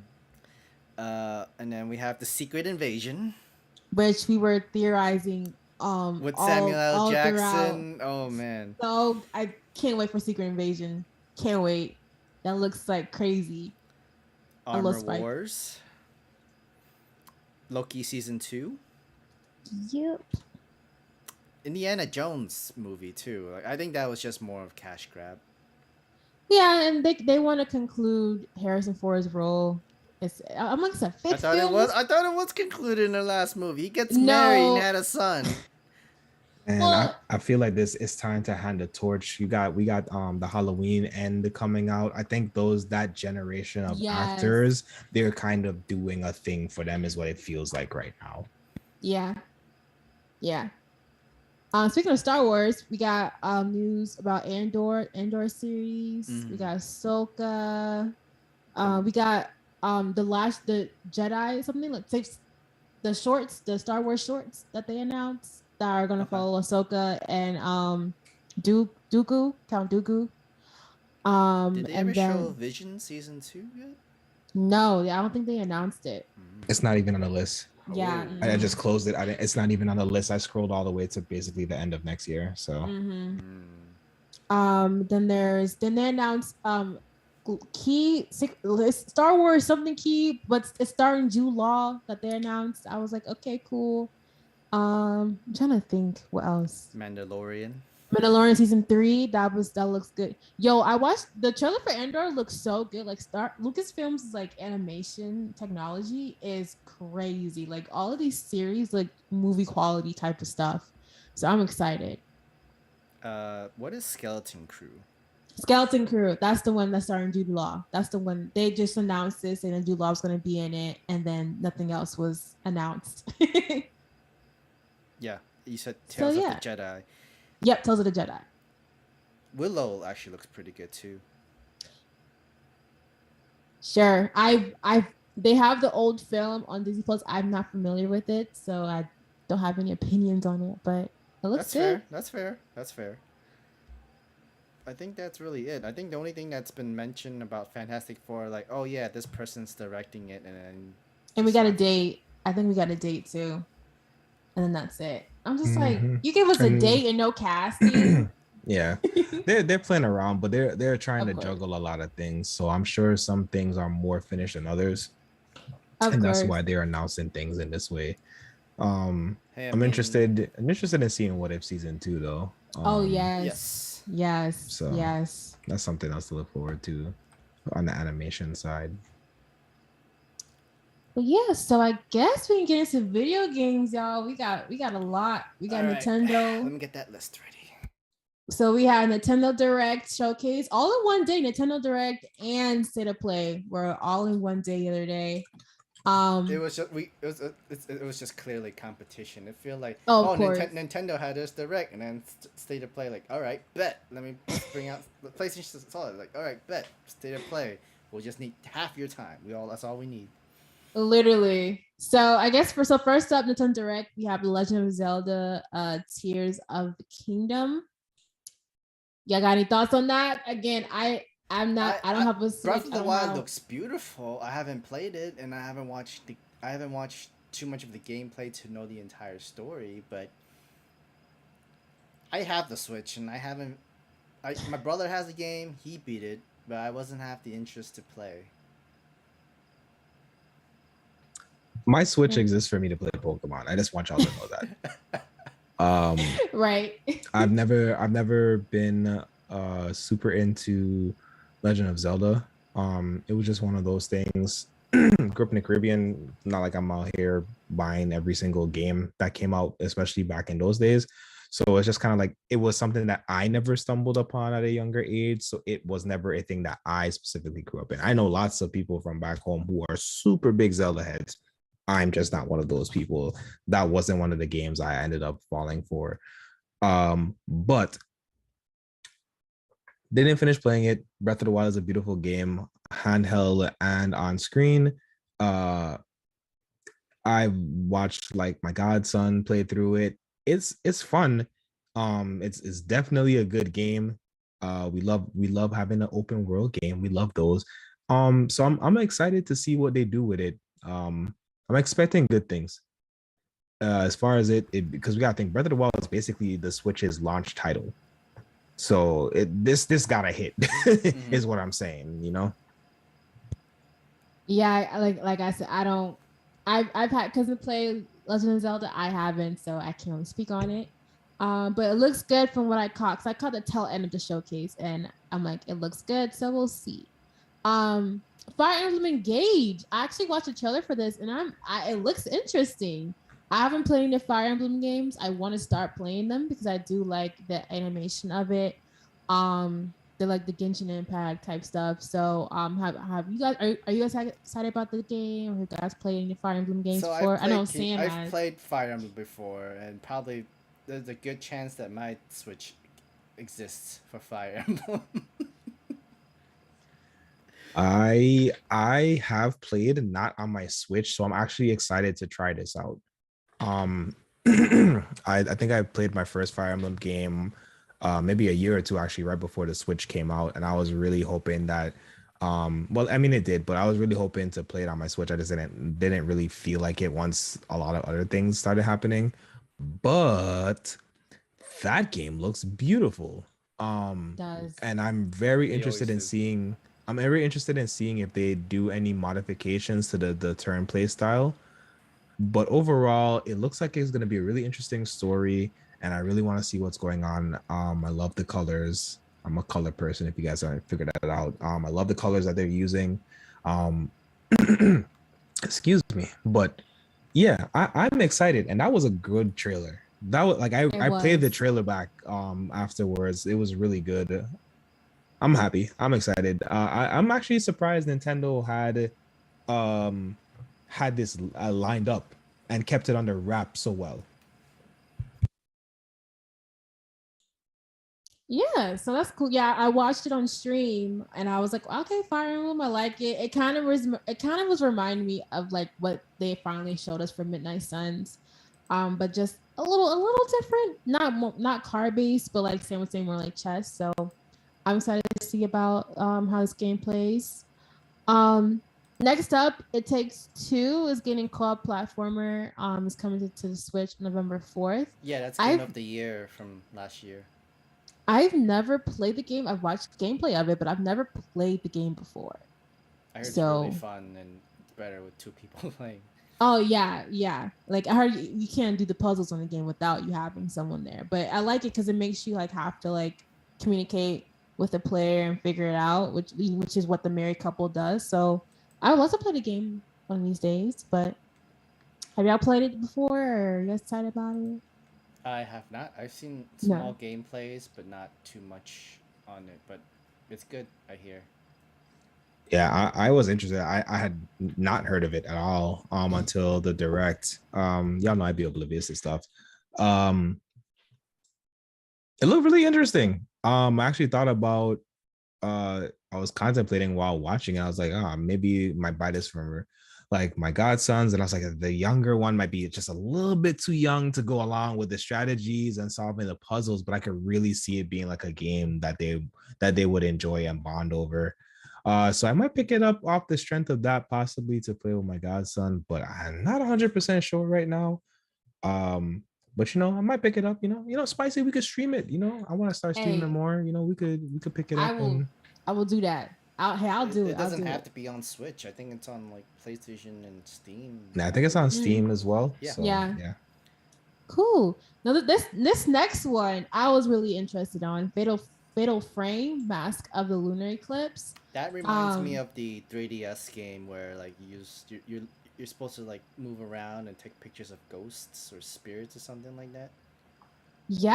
And then we have the Secret Invasion, which we were theorizing with Samuel L. Jackson. Throughout. Oh man. So I can't wait for Secret Invasion. Can't wait. That looks like crazy. Armor Wars. Loki season 2. Yep. Indiana Jones movie too. Like, I think that was just more of cash grab. Yeah, and they want to conclude Harrison Ford's role. It's amongst a fifth film. I thought it was concluded in the last movie. He gets married and had a son. And Well, I feel like this is time to hand the torch. We got the Halloween end coming out. I think that generation of actors, they're kind of doing a thing for them, is what it feels like right now. Yeah. Speaking of Star Wars, we got news about Andor series. We got Ahsoka. We got the Jedi, something like the Star Wars shorts that they announced that are gonna follow Ahsoka and Count Dooku. Did they ever show Vision season 2 yet? No, I don't think they announced it. It's not even on the list. Yeah, I just closed it. It's not even on the list. I scrolled all the way to basically the end of next year. So, then they announced key Star Wars something key, but it's starring Jude Law that they announced. I was like, okay, cool. I'm trying to think what else. Mandalorian season 3. That looks good. Yo, I watched the trailer for Andor. Looks so good. Like Lucasfilm's like animation technology is crazy. Like all of these series, like movie quality type of stuff. So I'm excited. What is Skeleton Crew? Skeleton Crew. That's the one that's starring Jude Law. That's the one they just announced this, and then Jude Law was going to be in it, and then nothing else was announced. Yeah, you said Tales of the Jedi. Yep, Tales of the Jedi. Willow actually looks pretty good too. Sure, they have the old film on Disney Plus. I'm not familiar with it, so I don't have any opinions on it. But it looks good. That's fair. I think that's really it. I think the only thing that's been mentioned about Fantastic Four, like, oh yeah, this person's directing it, and we got a date. I think we got a date too, and then that's it. I'm just like, you give us a date and no casting. Yeah, they're playing around, but they're trying to juggle a lot of things. So I'm sure some things are more finished than others, and that's why they're announcing things in this way. I'm interested in seeing What If season 2 though. Yes. So that's something else to look forward to on the animation side. But yeah, so I guess we can get into video games, y'all. We got a lot. We got Nintendo. Let me get that list ready. So we had Nintendo Direct showcase all in one day. Nintendo Direct and State of Play were all in one day the other day. It was just clearly competition. It feel like Nintendo had this Direct, and then State of Play like, all right, bet. Let me bring out the PlayStation Solid. Like, all right, bet. State of Play. We'll just need half your time. That's all we need. Literally. So I guess first up, Nintendo Direct, we have The Legend of Zelda, Tears of the Kingdom. Y'all got any thoughts on that? Again, I don't have a Switch. Breath of the Wild looks beautiful. I haven't played it, and I haven't watched too much of the gameplay to know the entire story. But I have the Switch, and my brother has the game. He beat it, but I wasn't have the interest to play. My Switch exists for me to play Pokemon. I just want y'all to know that. Right. I've never been super into Legend of Zelda. It was just one of those things. Grew up in the Caribbean. Not like I'm out here buying every single game that came out, especially back in those days. So it's just kind of like it was something that I never stumbled upon at a younger age. So it was never a thing that I specifically grew up in. I know lots of people from back home who are super big Zelda heads. I'm just not one of those people. That wasn't one of the games I ended up falling for. But didn't finish playing it. Breath of the Wild is a beautiful game, handheld and on screen. I watched like my godson play through it. It's fun. It's definitely a good game. We love having an open world game. We love those. So I'm excited to see what they do with it. I'm expecting good things. As far as it because we gotta think Breath of the Wild is basically the Switch's launch title. So this gotta hit is what I'm saying, you know? Yeah, like I said, I've had cousin play Legend of Zelda, I haven't, so I can't really speak on it. But it looks good from what I caught. Cause I caught the tail end of the showcase, and I'm like, it looks good, so we'll see. Um, Fire Emblem Engage. I actually watched a trailer for this, and it looks interesting. I haven't played any Fire Emblem games. I want to start playing them because I do like the animation of it. They're like the Genshin Impact type stuff. So, have you guys are you guys excited about the game? Or have you guys played any Fire Emblem games So before? I know Sam I've has. played Fire Emblem before, and probably there's a good chance that my Switch exists for Fire Emblem. I have played, not on my Switch, so I'm actually excited to try this out. I think I played my first Fire Emblem game maybe a year or two actually right before the Switch came out, and I was really hoping that well, I mean it did, but I was really hoping to play it on my Switch. I just didn't really feel like it once a lot of other things started happening. But that game looks beautiful. Does. And I'm very They interested in always do. seeing I'm very interested in seeing if they do any modifications to the turn play style. But overall, it looks like it's going to be a really interesting story, and I really want to see what's going on. I love the colors. I'm a color person, if you guys haven't figured that out. I love the colors that they're using. Um, excuse me, but yeah, I'm excited, and that was a good trailer. That was like I played the trailer back afterwards. It was really good. I'm happy. I'm excited. I'm actually surprised Nintendo had this lined up and kept it under wraps so well. Yeah, so that's cool. Yeah, I watched it on stream and I was like, okay, Fire Emblem, I like it. It kind of was reminding me of like what they finally showed us for Midnight Suns. But just a little different, not card based, but like Sam was saying, more like chess. So I'm excited to see about how this game plays. Um Next up, It Takes Two is getting co-op platformer. Is coming to the Switch November 4th. Yeah, that's Game I've of the Year from last year. I've never played the game. I've watched gameplay of it, but I've never played the game before. I heard it's really So, fun and better with two people playing. oh yeah, yeah. Like I heard you can't do the puzzles on the game without you having someone there. But I like it because it makes you like have to like communicate with the player and figure it out, which is what the married couple does. So I would love to play the game one of these days. But have y'all played it before, or are you guys excited about it? I have not. I've seen No. small gameplays, but not too much on it. But it's good, I hear. Yeah, I was interested. I had not heard of it at all until the direct. Y'all know I'd be oblivious to stuff. It looked really interesting. I actually thought about I was contemplating while watching it. I was like, maybe I might buy this from like my godsons. And I was like, the younger one might be just a little bit too young to go along with the strategies and solving the puzzles, but I could really see it being like a game that they would enjoy and bond over. So I might pick it up off the strength of that, possibly to play with my godson, but I'm not 100% sure right now. But I might pick it up. Spicy. We could stream it. I want to start streaming Hey, more. We could pick it I up will. and. I will do that. I'll do it. It I'll doesn't do have it. to be on Switch. I think it's on like PlayStation and Steam. Nah, I think it's on believe. Steam as well. Yeah. So, Yeah. yeah. Cool. Now this next one I was really interested on. Fatal Frame, Mask of the Lunar Eclipse. That reminds me of the 3DS game where like you're supposed to like move around and take pictures of ghosts or spirits or something like that. Yeah,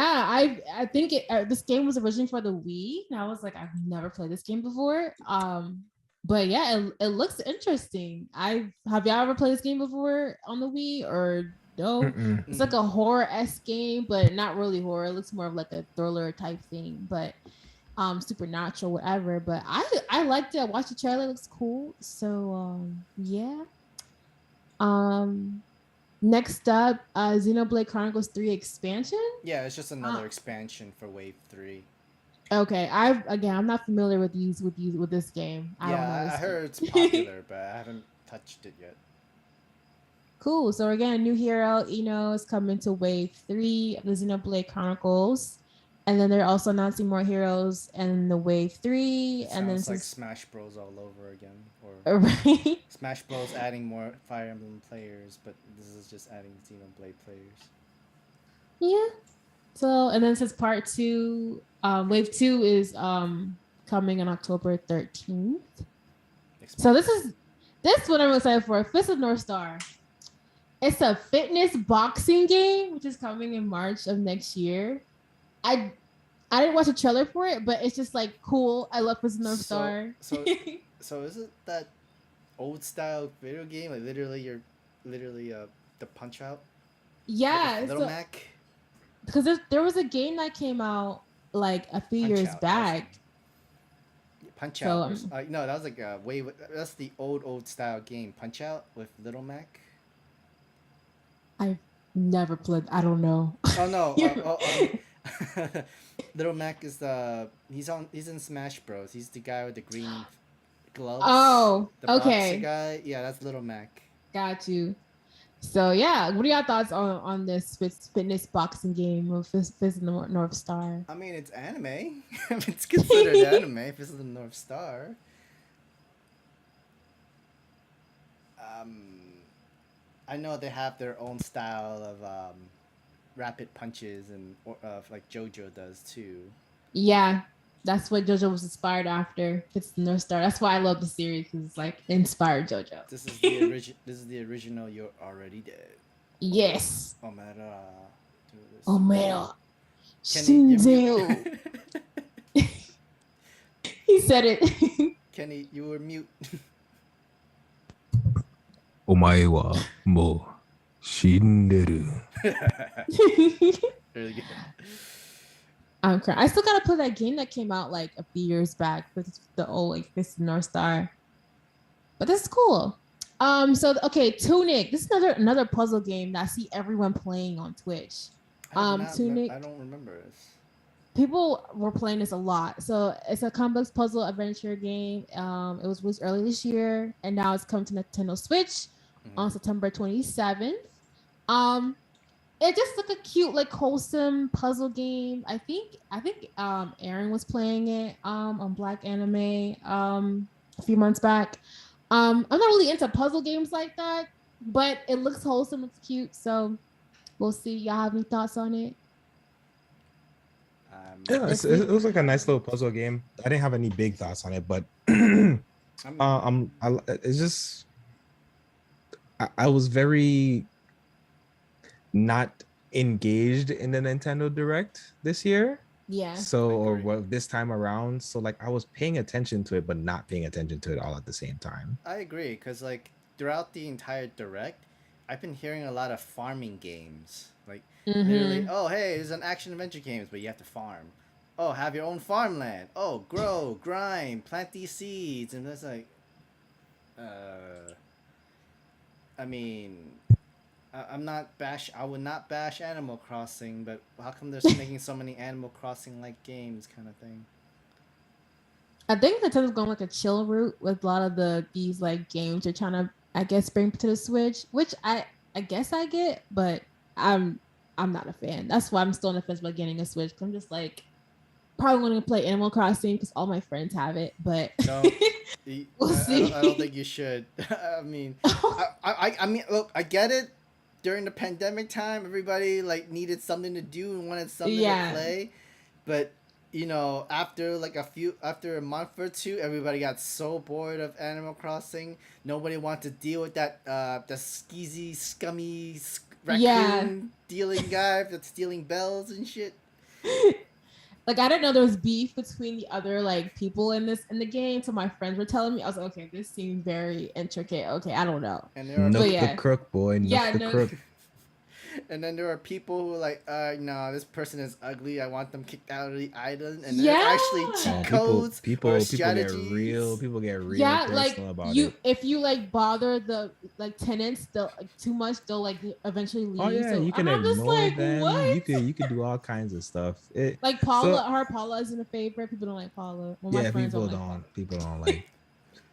I think this game was originally for the Wii, and I was like, I've never played this game before. But yeah, it looks interesting. Have y'all ever played this game before on the Wii or no? Mm-mm. It's like a horror-esque game, but not really horror. It looks more of like a thriller type thing, but supernatural, whatever. But I liked it. I watched the trailer, it looks cool. So yeah. Next up, Xenoblade Chronicles 3 expansion. Yeah, it's just another expansion for Wave 3. Okay, I'm not familiar with this game. I heard it's popular, but I haven't touched it yet. Cool. So again, a new hero, is coming to Wave 3 of the Xenoblade Chronicles. And then they're also announcing more heroes and the Wave 3. It and then sounds like since Smash Bros all over again, or right. Smash Bros adding more Fire Emblem players, but this is just adding Xenoblade players. Yeah. So and then since part 2, Wave 2 is coming on October 13th. So this what I'm excited for. Fist of North Star. It's a fitness boxing game, which is coming in March of next year. I didn't watch a trailer for it, but it's just like cool. I love Fist of North Star. So is it that old style video game? Like literally the Punch Out? Yeah. Little Mac? Because there was a game that came out like a few years back. Punch Out. No, that was like that's the old style game. Punch Out with Little Mac. I've never played. I don't know. Oh no. Little Mac is he's in Smash Bros. He's the guy with the green gloves. Oh, the okay. boxer guy. Yeah, that's Little Mac. Got you. So yeah, what are your thoughts on this fitness boxing game of Fist of the North Star? I mean, it's anime. It's considered anime. Fist of the North Star. I know they have their own style of rapid punches and like JoJo does too. Yeah, that's what JoJo was inspired after. Fist of the North Star. That's why I love the series, because it's like inspired JoJo. This is the original. You're already dead. Yes. Omera. Omera. Shinzu. He said it. Kenny, you were mute. Omae wa mo shinderu. Really good. I'm crying. I still gotta play that game that came out like a few years back with the old like Fist of the North Star. But this is cool. Okay, TUNIC. This is another puzzle game that I see everyone playing on Twitch. TUNIC. I don't remember this. People were playing this a lot. So it's a complex puzzle adventure game. It was released early this year, and now it's coming to Nintendo Switch on September 27th. It just like a cute, like wholesome puzzle game. I think Aaron was playing it on Black Anime a few months back. I'm not really into puzzle games like that, but it looks wholesome, it's cute, so we'll see. Y'all have any thoughts on it? Yeah, it was like a nice little puzzle game. I didn't have any big thoughts on it, but it's just I was very not engaged in the Nintendo Direct this year. Yeah. So this time around, so like I was paying attention to it, but not paying attention to it all at the same time. I agree, because like throughout the entire Direct, I've been hearing a lot of farming games. Like literally, oh hey, there's an action adventure games, but you have to farm. Oh, have your own farmland. Oh, grow, grind, plant these seeds, and it's like, I mean, I would not bash Animal Crossing, but how come they're making so many Animal Crossing like games, kind of thing? I think Nintendo's going like a chill route with a lot of these like games they're trying to, I guess, bring to the Switch, which I guess I get, but I'm not a fan. That's why I'm still on the fence about getting a Switch. I'm just like probably going to play Animal Crossing because all my friends have it, but no, we'll see. I don't think you should. I mean, I mean, look, I get it. During the pandemic time, everybody like needed something to do and wanted something to play, but you know, after a month or two, everybody got so bored of Animal Crossing. Nobody wanted to deal with that the skeezy, scummy raccoon dealing guy that's stealing bells and shit. Like I didn't know there was beef between the other like people in the game. So my friends were telling me, I was like, okay, this seems very intricate. Okay, I don't know. And there are the crook boy. Crook. And then there are people who are like, no, this person is ugly. I want them kicked out of the island. And there's actually cheat codes or strategies. People get real personal like about it. If you like bother the like tenants, they'll like, too much. They'll like eventually leave. Oh yeah, so you can ignore them. What? You can do all kinds of stuff. Like Paula, Paula isn't a favorite. People don't like Paula. Well, yeah, people don't like.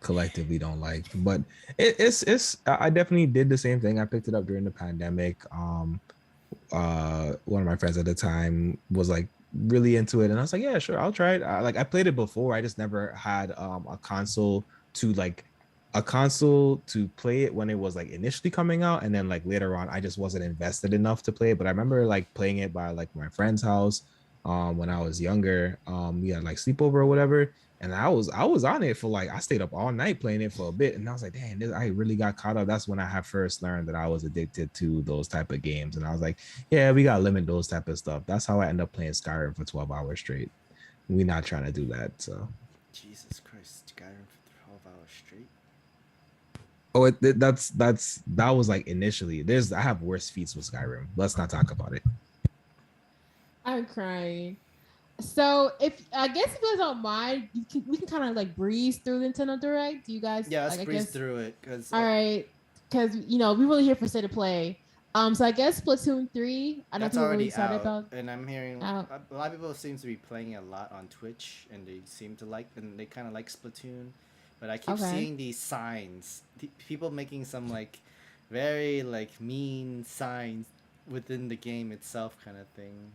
Collectively don't like, but it's I definitely did the same thing. I picked it up during the pandemic. One of my friends at the time was like really into it, and I was like, yeah, sure, I'll try it. I played it before. I just never had to like a console to play it when it was like initially coming out, and then like later on I just wasn't invested enough to play it. But I remember like playing it by like my friend's house when I was younger. We had like sleepover or whatever, and I was on it for like I stayed up all night playing it for a bit, and I was like, dang, I really got caught up. That's when I had first learned that I was addicted to those type of games, and I was like, yeah, we gotta limit those type of stuff. That's how I end up playing Skyrim for 12 hours straight. We're not trying to do that. So Jesus Christ, Skyrim for 12 hours straight. oh, that was like initially. I have worse feats with Skyrim. Let's not talk about it. I'm crying. So if I guess if you guys don't mind, we can kind of like breeze through the Nintendo Direct. Do you guys? Yeah, let's like, breeze through it. All right, because we really here for state of play. So I guess Splatoon 3. I know that's people already really excited out, about. and I'm hearing Out. a lot of people seem to be playing it a lot on Twitch, and they seem to like, and they kind of like Splatoon. But I keep seeing these signs, people making some like very like mean signs within the game itself, kind of thing.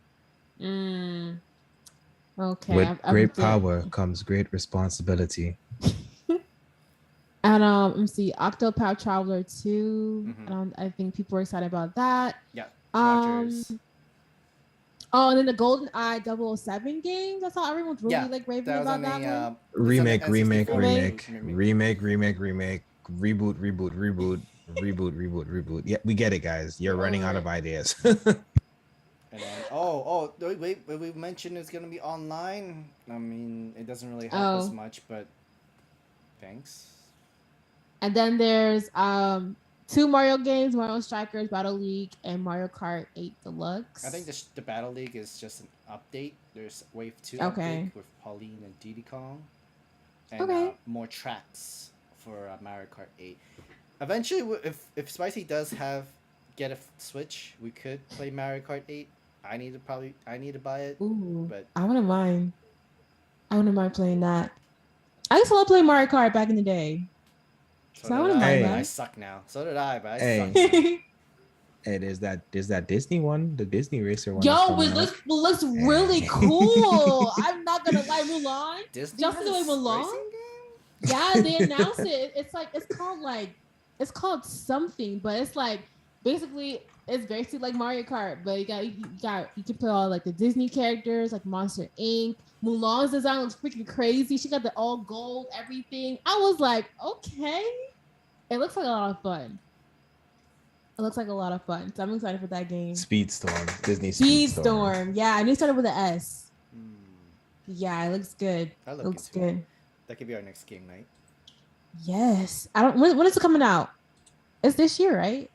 Okay. With great power comes great responsibility. And let me see, Octopath Traveler 2. I think people are excited about that. Yeah. Rogers. Oh, and then the Golden Eye 007 games. I saw everyone's really like raving about that one. Remake, reboot. Yeah, we get it, guys. You're running out of ideas. And then, wait, we mentioned it's gonna be online. I mean, it doesn't really help us much, but thanks. And then there's 2 Mario games: Mario Strikers Battle League and Mario Kart 8 Deluxe. I think the Battle League is just an update. There's Wave 2 update with Pauline and Diddy Kong, and more tracks for Mario Kart 8. Eventually, if Spicy does get a Switch, we could play Mario Kart 8. I need to buy it. Ooh, but I wouldn't mind. playing that. I used to love playing Mario Kart back in the day. So I wouldn't mind that. I suck now. So did I, but I suck now. Hey, there's that Disney one, the Disney Racer one. Yo, it looks really cool. I'm not gonna lie, Mulan. Disney just the way Mulan. Yeah, they announced it. It's called something, but it's like basically like Mario Kart, but you can play all like the Disney characters, like Monster Inc. Mulan's design looks freaking crazy. She got the all gold everything. I was like, okay, it looks like a lot of fun. So I'm excited for that game. Speedstorm, Disney Speedstorm. Yeah, I knew it started with an S. Yeah, it looks good. It looks good. That could be our next game night. Yes. When is it coming out? It's this year, right?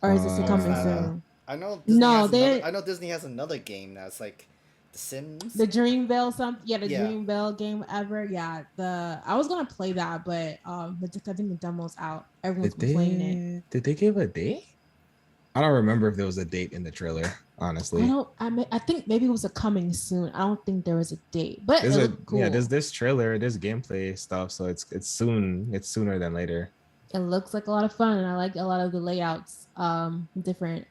Or is it coming soon? I know. I know Disney has another game that's like The Sims. The Dreamville Dreamville game ever. Yeah. I was gonna play that, but I think the demo's out. Everyone's playing it. Did they give a date? I don't remember if there was a date in the trailer. Honestly, I think maybe it was a coming soon. I don't think there was a date, but cool. Yeah, there's this trailer, there's gameplay stuff, so it's soon. It's sooner than later. It looks like a lot of fun, and I like a lot of the layouts, different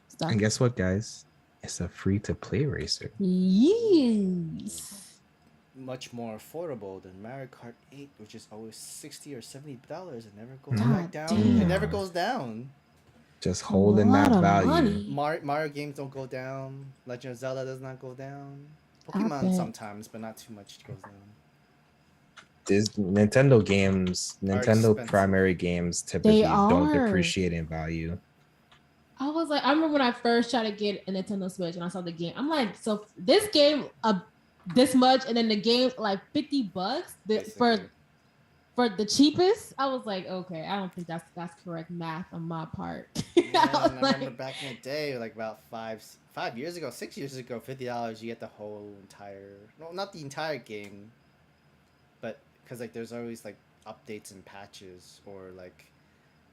stuff. And guess what, guys? It's a free-to-play racer. Yes. Much more affordable than Mario Kart 8, which is always $60 or $70. It never goes back down. Damn. It never goes down. Just holding that value. Mario games don't go down. Legend of Zelda does not go down. Pokemon sometimes, but not too much goes down. Nintendo games, primary games typically don't depreciate in value. I remember when I first tried to get a Nintendo Switch and I saw the game. I'm like, so this game this much, and then the game like $50 for the cheapest. I was like, okay, I don't think that's correct math on my part. Yeah, I remember back in the day, like about 6 years ago, $50, you get the whole entire, not the entire game, but because like there's always like updates and patches or like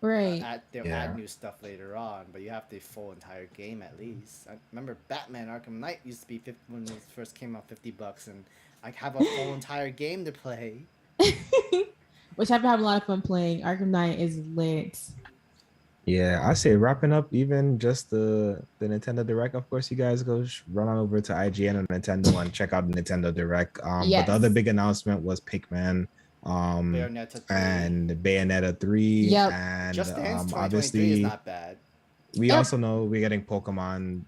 they'll add new stuff later on, but you have the full entire game at least. I remember Batman Arkham Knight used to be when it first came out $50, and I have a full entire game to play. Which I've been having a lot of fun playing. Arkham Knight is lit. Yeah, I say wrapping up even just the Nintendo Direct. Of course, you guys go run on over to IGN and Nintendo and check out the Nintendo Direct. But the other Yes. big announcement was Pikmin, Bayonetta 3. and Bayonetta 3, Yep. and Just Dance 2023 is obviously not bad. we Yep. also know we're getting Pokemon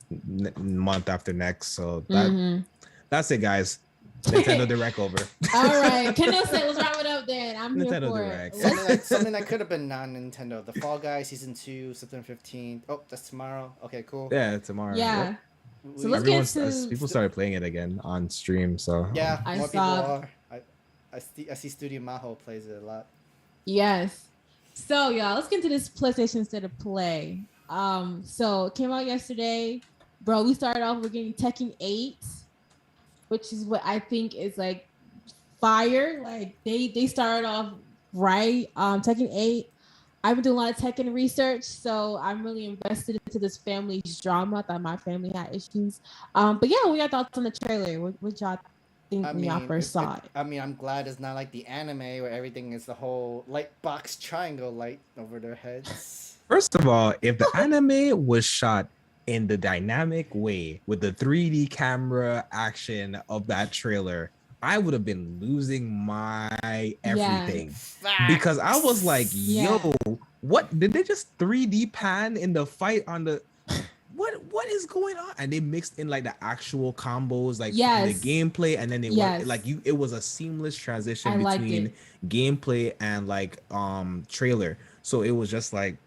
month after next. So Mm-hmm. that's it, guys. Nintendo Direct over. All right. Kendall said, let's wrap it up then. I'm here Nintendo for Direct. it. Something that could have been non-Nintendo. The Fall Guys Season 2, September 15th. Oh, that's tomorrow. Okay, cool. Yeah, tomorrow. Yeah. Yep. So let's get People to. started playing it again on stream. So Yeah, I more people saw. are. I see Studio Maho plays it a lot. Yes. So y'all, let's get into this PlayStation State of Play. So it came out yesterday. Bro, we started off with getting Tekken 8, which is what I think is like fire. Like they started off right. Tekken 8. I've been doing a lot of Tekken research, so I'm really invested into this family's drama. I thought my family had issues. But yeah, we got thoughts on the trailer. What y'all think when y'all first saw it? I mean, I'm glad it's not like the anime where everything is the whole light box triangle light over their heads. First of all, if the anime was shot in the dynamic way with the 3D camera action of that trailer, I would have been losing my everything. Because I was like, yo, what did they just 3D pan in the fight on the what is going on? And they mixed in like the actual combos, like the gameplay, and then they went like it was a seamless transition between gameplay and like trailer. So it was just like,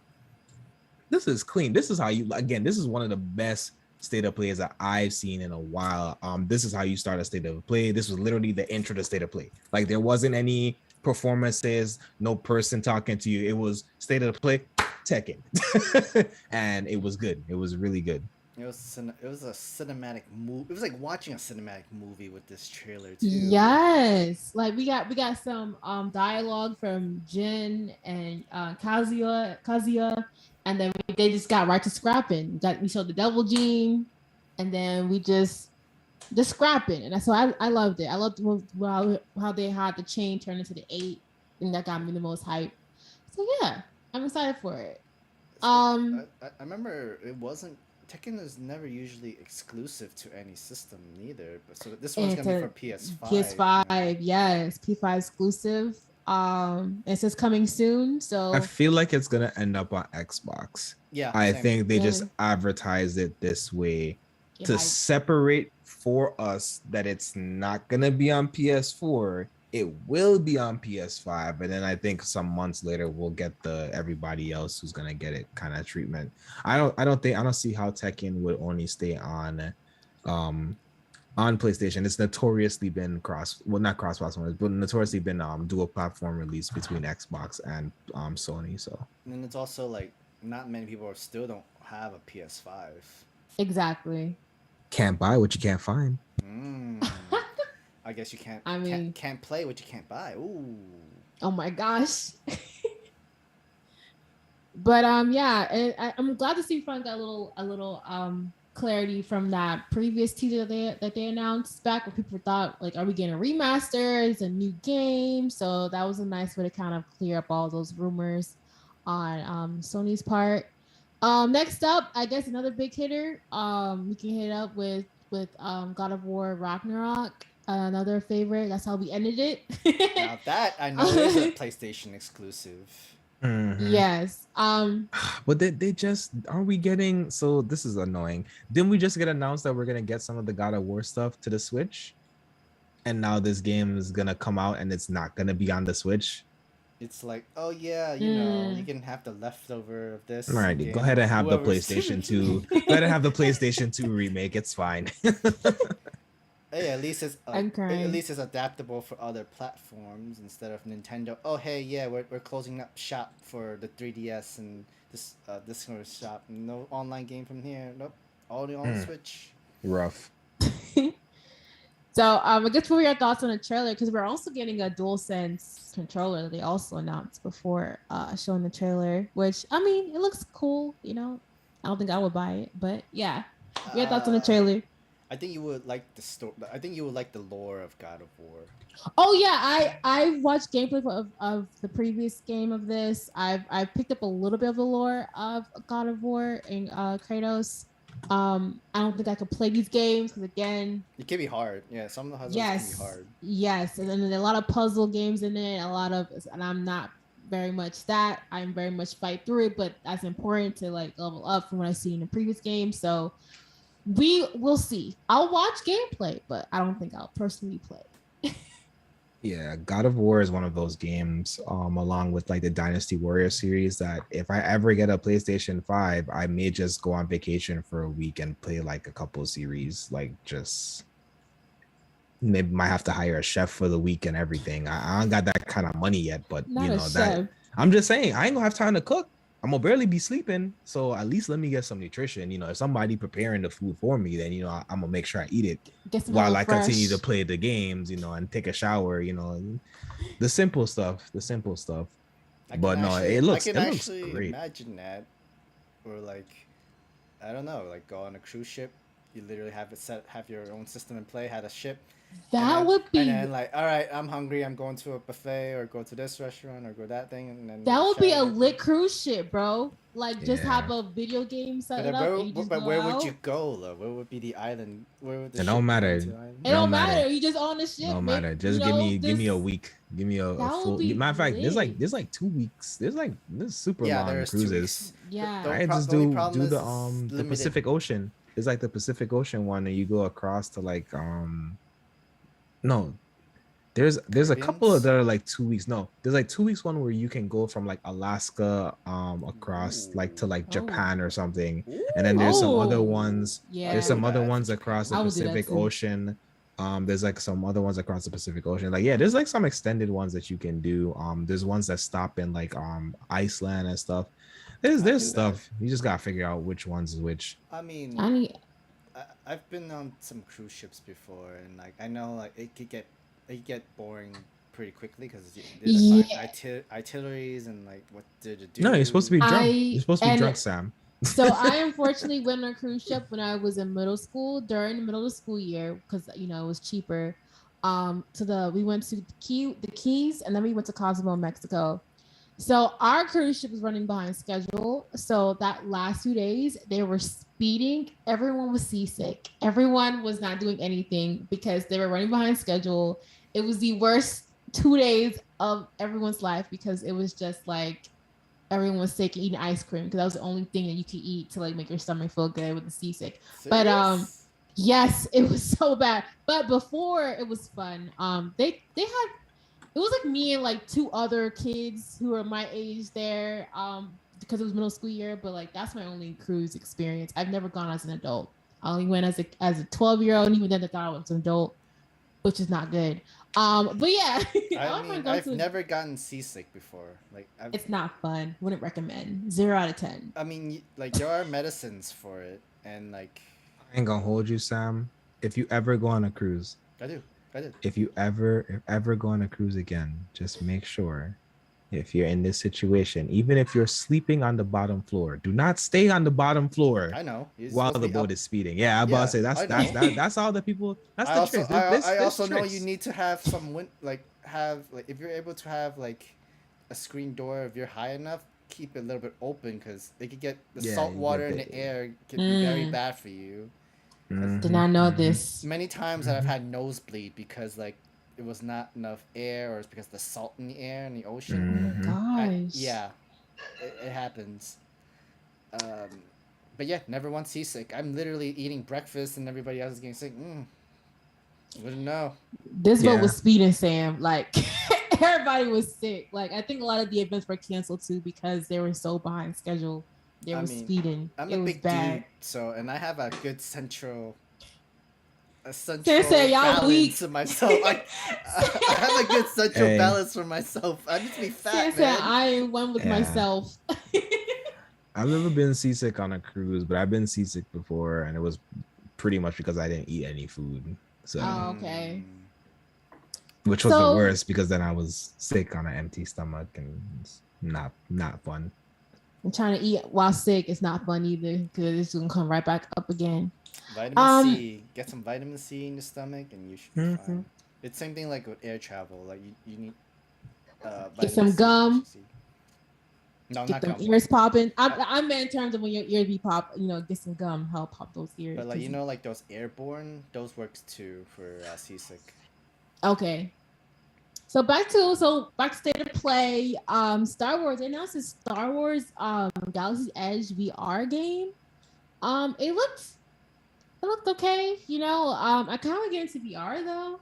this is clean. This is how you, again, this is one of the best state of plays that I've seen in a while. This is how you start a state of play. This was literally the intro to state of play. Like there wasn't any performances, no person talking to you. It was state of play, Tekken. And it was good. It was really good. It was a cinematic movie. It was like watching a cinematic movie with this trailer too. Yes, like we got some dialogue from Jin and Kazuya, and then they just got right to scrapping. We showed the double gene, and then we just scrapping, and so I loved it. I loved how they had the chain turn into the 8, and that got me the most hype. So yeah, I'm excited for it. I remember it wasn't. Tekken is never usually exclusive to any system neither, but so this one's gonna be for PS5. PS5, yes, PS5 exclusive. It says coming soon, so I feel like it's gonna end up on Xbox. Yeah, I think they just advertised it this way to separate for us that it's not gonna be on PS4. It will be on PS5, and then I think some months later we'll get the everybody else who's gonna get it kind of treatment. I don't see how Tekken would only stay on PlayStation. It's notoriously been not cross platform, but notoriously been dual platform release between Xbox and Sony. So and it's also like not many people still don't have a PS5. Exactly. Can't buy what you can't find. I guess you can't. I mean, can't play what you can't buy. Ooh. Oh my gosh. But yeah, and I'm glad to see we finally got a little clarity from that previous teaser that they announced back, where people thought like, are we getting a remaster? It's a new game. So that was a nice way to kind of clear up all those rumors on Sony's part. Next up, I guess another big hitter. We can hit up with God of War Ragnarok. Another favorite. That's how we ended it. Now that I know is a PlayStation exclusive. Mm-hmm. Yes. But they just, are we getting, so this is annoying. Didn't we just get announced that we're gonna get some of the God of War stuff to the Switch? And now this game is gonna come out and it's not gonna be on the Switch. It's like, oh yeah, you know, you can have the leftover of this. All right, go ahead and have the PlayStation 2. Go ahead and have the PlayStation 2 remake. It's fine. Hey, at least it's adaptable for other platforms instead of Nintendo. Oh, hey, yeah, we're closing up shop for the 3DS and this sort of shop. No online game from here. Nope, only on Switch. Rough. So I guess what were your thoughts on the trailer? Because we're also getting a DualSense controller that they also announced before showing the trailer, which I mean, it looks cool. You know, I don't think I would buy it, but yeah. Your thoughts on the trailer? I think you would like the story. I think you would like the lore of God of War. Oh yeah, I watched gameplay of the previous game of this. I've picked up a little bit of the lore of God of War and Kratos. I don't think I could play these games because again, It can be hard. Yeah, some of the puzzles can be hard. yes, and then a lot of puzzle games in it. And I'm not very much that. I'm very much fight through it, but that's important to like level up from what I see in the previous game. So we will see. I'll watch gameplay, but I don't think I'll personally play. Yeah, God of War is one of those games, along with like the Dynasty Warrior series, that if I ever get a PlayStation 5, I may just go on vacation for a week and play like a couple of series, like just maybe might have to hire a chef for the week and everything. I don't got that kind of money yet, but Not you know that chef. I'm just saying I ain't gonna have time to cook. I'm gonna barely be sleeping, so at least let me get some nutrition. You know, if somebody preparing the food for me, then you know I'm gonna make sure I eat it while I continue to play the games. You know, and take a shower. You know, the simple stuff. But no, it looks great. Imagine that, or like, I don't know, like go on a cruise ship. You literally have your own system in play, had a ship. That would be. And then like, all right, I'm hungry. I'm going to a buffet or go to this restaurant or go that thing, and then that would be a lit cruise ship, bro. Like just have a video game set up. But where would you go, though? Where would be the island? Where would the it don't matter. It don't matter. You just on the ship. No matter. Just give me a week. Give me a full. Matter of fact, there's like 2 weeks. There's super long cruises. Yeah. I just do the Pacific Ocean. It's like the Pacific Ocean one, and you go across to like no, there's a couple of that are like 2 weeks. No, there's like 2 weeks one where you can go from like Alaska across like to like Japan or something, and then there's some other ones. Yeah, there's some other ones across the Pacific Ocean. There's like some other ones across the Pacific Ocean. Like, yeah, there's like some extended ones that you can do. There's ones that stop in like Iceland and stuff. There's stuff. You just gotta figure out which ones is which. I mean, I've been on some cruise ships before, and like I know like it could get boring pretty quickly because there's itineraries and like what to do. No, you're supposed to be drunk. You're supposed to be drunk, Sam. So I unfortunately went on a cruise ship when I was in middle school during the middle of the school year because you know it was cheaper. We went to the Keys and then we went to Cozumel, Mexico. So our cruise ship was running behind schedule. So that last 2 days they were speeding. Everyone was seasick. Everyone was not doing anything because they were running behind schedule. It was the worst 2 days of everyone's life because it was just like everyone was sick and eating ice cream because that was the only thing that you could eat to like make your stomach feel good with the seasick. Serious? But yes, it was so bad. But before it was fun. They had it was like me and like 2 other kids who were my age there because it was middle school year. But like that's my only cruise experience. I've never gone as an adult. I only went as a 12-year-old, and even then I thought I was an adult, which is not good. But yeah, I've never gotten seasick before. Like it's not fun. Wouldn't recommend. 0 out of 10. I mean, like there are medicines for it, and like I ain't gonna hold you, Sam. If you ever go on a cruise, I do. If you ever go on a cruise again, just make sure if you're in this situation, even if you're sleeping on the bottom floor, do not stay on the bottom floor. I know. While the boat is speeding. Yeah, I'm about to say that's all the people. That's the trick. I also know you need to have some if you're able to have like a screen door, if you're high enough, keep it a little bit open because they could get the salt water in the air can be very bad for you. Did not know this. Many times that I've had nosebleed because like it was not enough air, or it's because the salt in the air in the ocean. Oh my gosh. It happens. But yeah, never once seasick. I'm literally eating breakfast and everybody else is getting sick. Wouldn't know. This boat was speeding, Sam. Like everybody was sick. Like I think a lot of the events were canceled too because they were so behind schedule. They were speeding. I'm a big bad. dude, and I have a good central Seriously, y'all balance weak. to myself. I have a good central balance for myself. I need to be fat, Seriously, man. I am one with myself. I've never been seasick on a cruise, but I've been seasick before, and it was pretty much because I didn't eat any food. So, okay. Which was the worst because then I was sick on an empty stomach, and it's not fun. And trying to eat while sick is not fun either because it's gonna come right back up again. Vitamin C. Get some vitamin C in your stomach, and you should be fine. It's same thing like with air travel. Like you need get some gum. No, get not them gum. ears popping. I meant in terms of when your ears be pop. Get some gum. Help pop those ears. But like like those airborne, those works too for seasick. Okay. So back to state of play. Star Wars. They announced a Star Wars Galaxy's Edge VR game. It looked okay. I kind of get into VR though.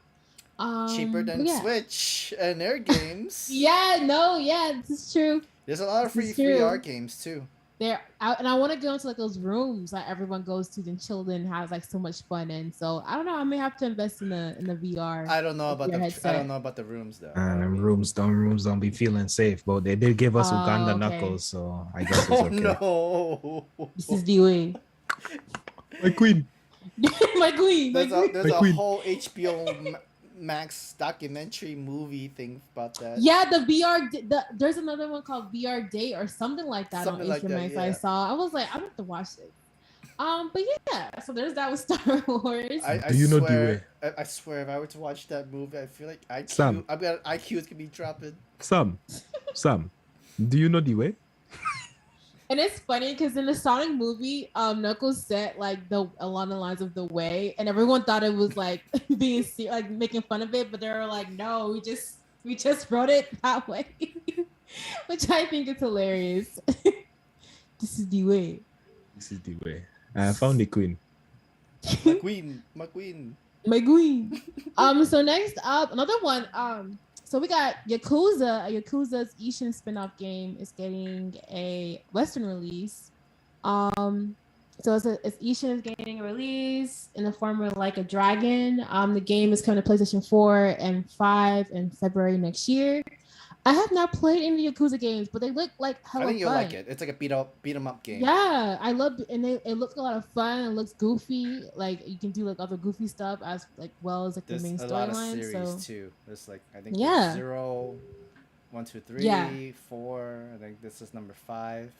Cheaper than Switch and Air games. This is true. There's a lot of free VR games too. They're out, and I want to go into like those rooms that everyone goes to and chill and has like so much fun in. So I don't know. I may have to invest in the VR. I don't know about the rooms though. Rooms don't be feeling safe, but they did give us Uganda knuckles, so I guess it's okay. No, this is the way. My queen. My queen. There's a whole HBO Max documentary movie thing about that. Yeah, the VR. There's another one called VR Date or something like that on HBO. I saw. I was like, I have to watch it. But yeah, so there's that with Star Wars. I swear, if I were to watch that movie, I feel like IQ is gonna be dropping. Some. Do you know the way? And it's funny because in the Sonic movie, Knuckles said like along the lines of the way, and everyone thought it was like being like making fun of it, but they were like, no, we just wrote it that way, which I think is hilarious. This is the way. This is the way. I found the queen. My queen. So next up, another one. So we got Yakuza's Ishin spin-off game is getting a Western release. So it's Ishin is getting a release in the form of like a dragon. The game is coming to PlayStation 4 and 5 in February next year. I have not played any Yakuza games, but they look like hella fun. I think you'll like it. It's like a beat 'em up game. Yeah, I love and it looks a lot of fun. It looks goofy. Like you can do like other goofy stuff as well as like the main storyline. There's a lot of series too. There's like I think 0, 1, 2, 3, 4. I think this is number 5.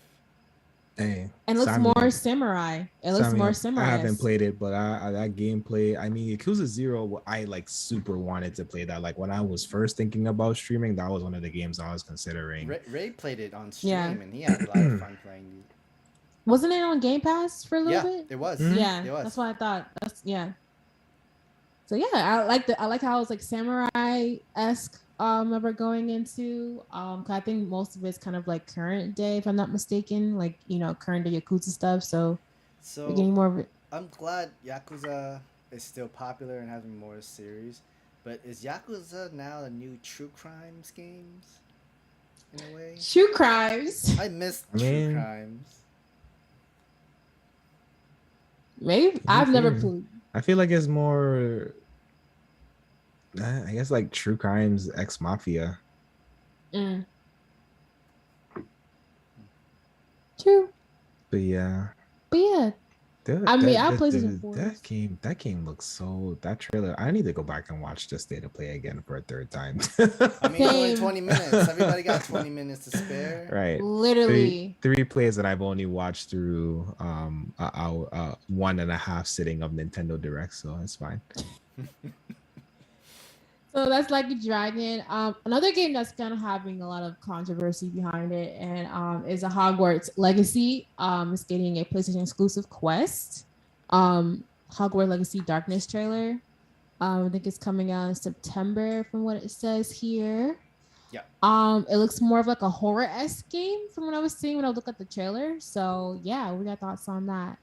Hey, and it looks more samurai. I haven't played it, but that gameplay. I mean, Yakuza 0. I like super wanted to play that. Like when I was first thinking about streaming, that was one of the games I was considering. Ray played it on stream, and he had a lot of fun playing it. Wasn't it on Game Pass for a little bit? It was. Mm-hmm. Yeah, it was. That's what I thought. So yeah, I like how it's like samurai-esque. We're going into cause I think most of it's kind of like current day, if I'm not mistaken, like current day Yakuza stuff. So we're getting more of it. I'm glad Yakuza is still popular and having more series, but is Yakuza now the new true crimes games in a way? True crimes. I miss true crimes. Maybe I've never played. I feel like it's more. I guess like True Crimes Ex Mafia. True. But yeah. I played it before. That game looks so. That trailer. I need to go back and watch the State of Play again for a third time. I mean, it's only 20 minutes. Everybody got 20 minutes to spare. Right. Literally. Three plays that I've only watched through 1.5 sitting of Nintendo Direct, so it's fine. So that's like a dragon. Another game that's kind of having a lot of controversy behind it, and is a Hogwarts Legacy. It's getting a PlayStation exclusive quest. Hogwarts Legacy Darkness trailer. I think it's coming out in September from what it says here. Yeah. It looks more of like a horror-esque game from what I was seeing when I looked at the trailer. So yeah, we got thoughts on that.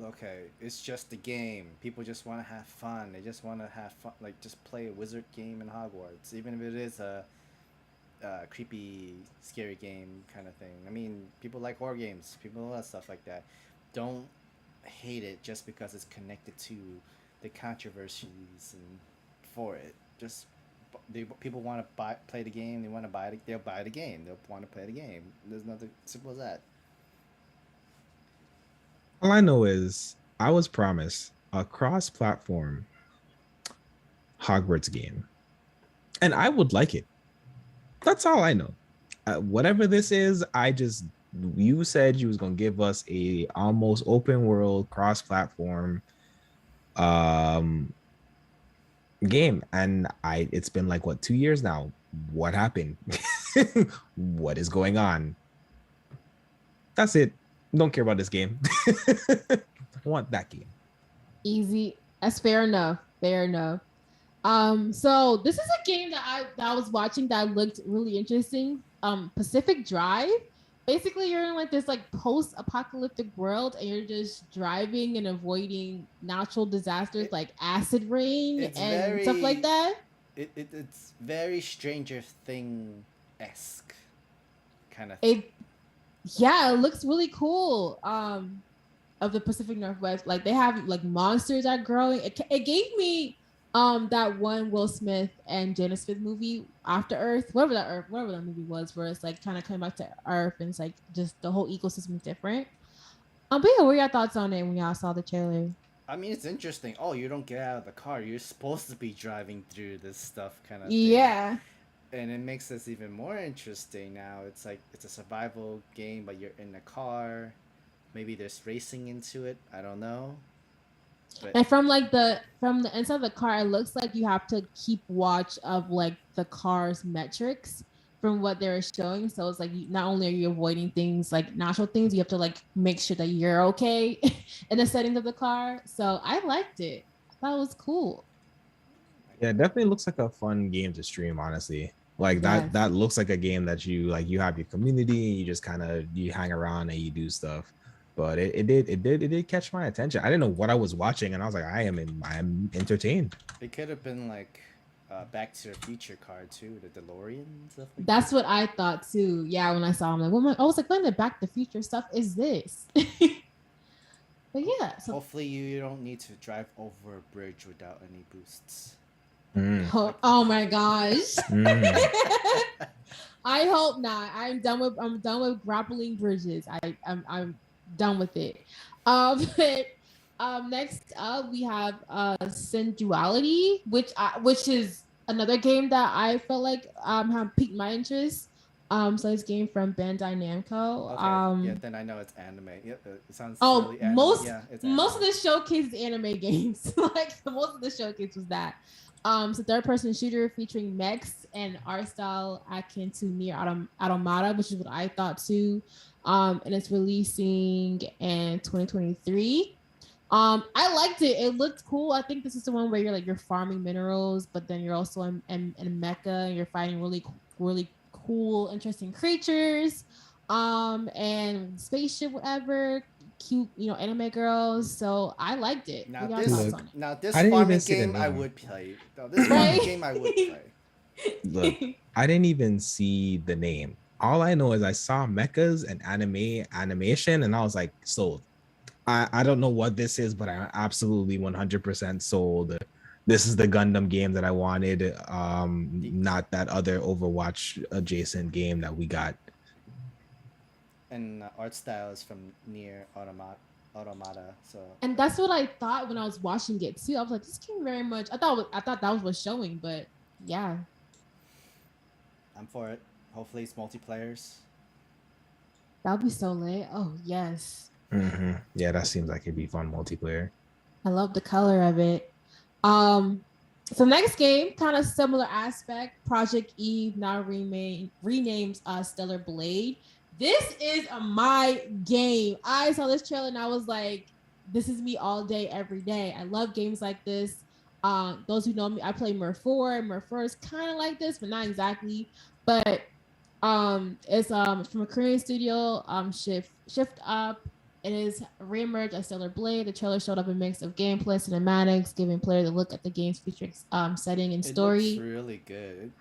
Okay, it's just a game. People just want to have fun. They just want to have fun, like just play a wizard game in Hogwarts, even if it is a creepy, scary game kind of thing. I mean, people like horror games. People love stuff like that. Don't hate it just because it's connected to the controversies and for it. Just people want to play the game. They want to buy it. They'll buy the game. They'll want to play the game. There's nothing simple as that. All I know is I was promised a cross-platform Hogwarts game, and I would like it. That's all I know. whatever this is, you said you was gonna give us a almost open world cross-platform game, and it's been like what 2 years now. What happened? What is going on? That's it. Don't care about this game. I want that game. Easy. That's fair enough. Fair enough. So this is a game that I was watching that looked really interesting. Pacific Drive. Basically, you're in like this like post-apocalyptic world, and you're just driving and avoiding natural disasters like acid rain and stuff like that. It's very Stranger Thing-esque kind of thing. Yeah, it looks really cool. Of the Pacific Northwest, like they have like monsters that are growing. It gave me that one Will Smith and Jada Smith movie, After Earth, whatever that movie was, where it's like kind of coming back to Earth and it's like just the whole ecosystem is different. But yeah, what are your thoughts on it when y'all saw the trailer? I mean, it's interesting. Oh, you don't get out of the car. You're supposed to be driving through this stuff kind of thing. Yeah. And it makes this even more interesting now. It's like it's a survival game, but you're in a car. Maybe there's racing into it. I don't know. But... And from the inside of the car, it looks like you have to keep watch of like the car's metrics from what they're showing. So it's like not only are you avoiding things like natural things, you have to like make sure that you're okay in the settings of the car. So I liked it. I thought it was cool. Yeah, it definitely looks like a fun game to stream, honestly. Like that looks like a game that you have your community and you just kind of you hang around and you do stuff. But it did catch my attention. I didn't know what I was watching, and I was like, I'm entertained. It could have been like Back to the Future car too, the DeLorean and stuff like That's what I thought too. Yeah, when I saw him, I was like, when the Back to the Future stuff is this? But yeah. So hopefully you don't need to drive over a bridge without any boosts. Oh my gosh. I hope not. I'm done with grappling bridges. I'm done with it. But next up we have Synduality, which is another game that I felt like have piqued my interest. So it's a game from Bandai Namco. Okay. Yeah, then I know it's anime. Yep, it sounds really anime. Most of the showcase is anime games. Like most of the showcase was that. It's a third-person shooter featuring mechs and art style akin to Nier Automata, which is what I thought too. And it's releasing in 2023. I liked it. It looked cool. I think this is the one where you're farming minerals, but then you're also in Mecha and you're fighting really cool, interesting creatures. And spaceship, whatever. Cute, anime girls. So I liked it. Now this farming game I would play. Look, I didn't even see the name. All I know is I saw mechas and animation, and I was like, sold. I don't know what this is, but I'm absolutely 100% sold. This is the Gundam game that I wanted, not that other Overwatch adjacent game that we got. And art style is from Nier Automata. So. And that's what I thought when I was watching it too. I was like, this game very much. I thought that was what's showing, but yeah. I'm for it. Hopefully it's multiplayers. That would be so lit. Oh yes. Mm-hmm. Yeah, that seems like it'd be fun multiplayer. I love the color of it. So next game, kind of similar aspect. Project Eve now renames Stellar Blade. This is my game. I saw this trailer and I was like, this is me all day, every day. I love games like this. Those who know me, I play Mer 4. Mer 4 is kind of like this, but not exactly. But it's from a Korean studio, Shift Up. It is reemerged as Stellar Blade. The trailer showed up a mix of gameplay, cinematics, giving players a look at the game's featuring setting and story. It looks really good.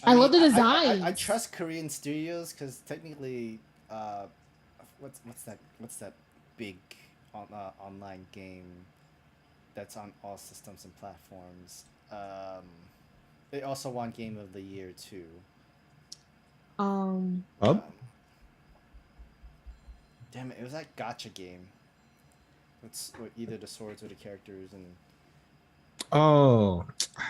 I love the design. I trust Korean studios because technically, what's that big online game that's on all systems and platforms? They also won Game of the Year too. Damn it! It was that gacha game. It's either the swords or the characters and. Oh,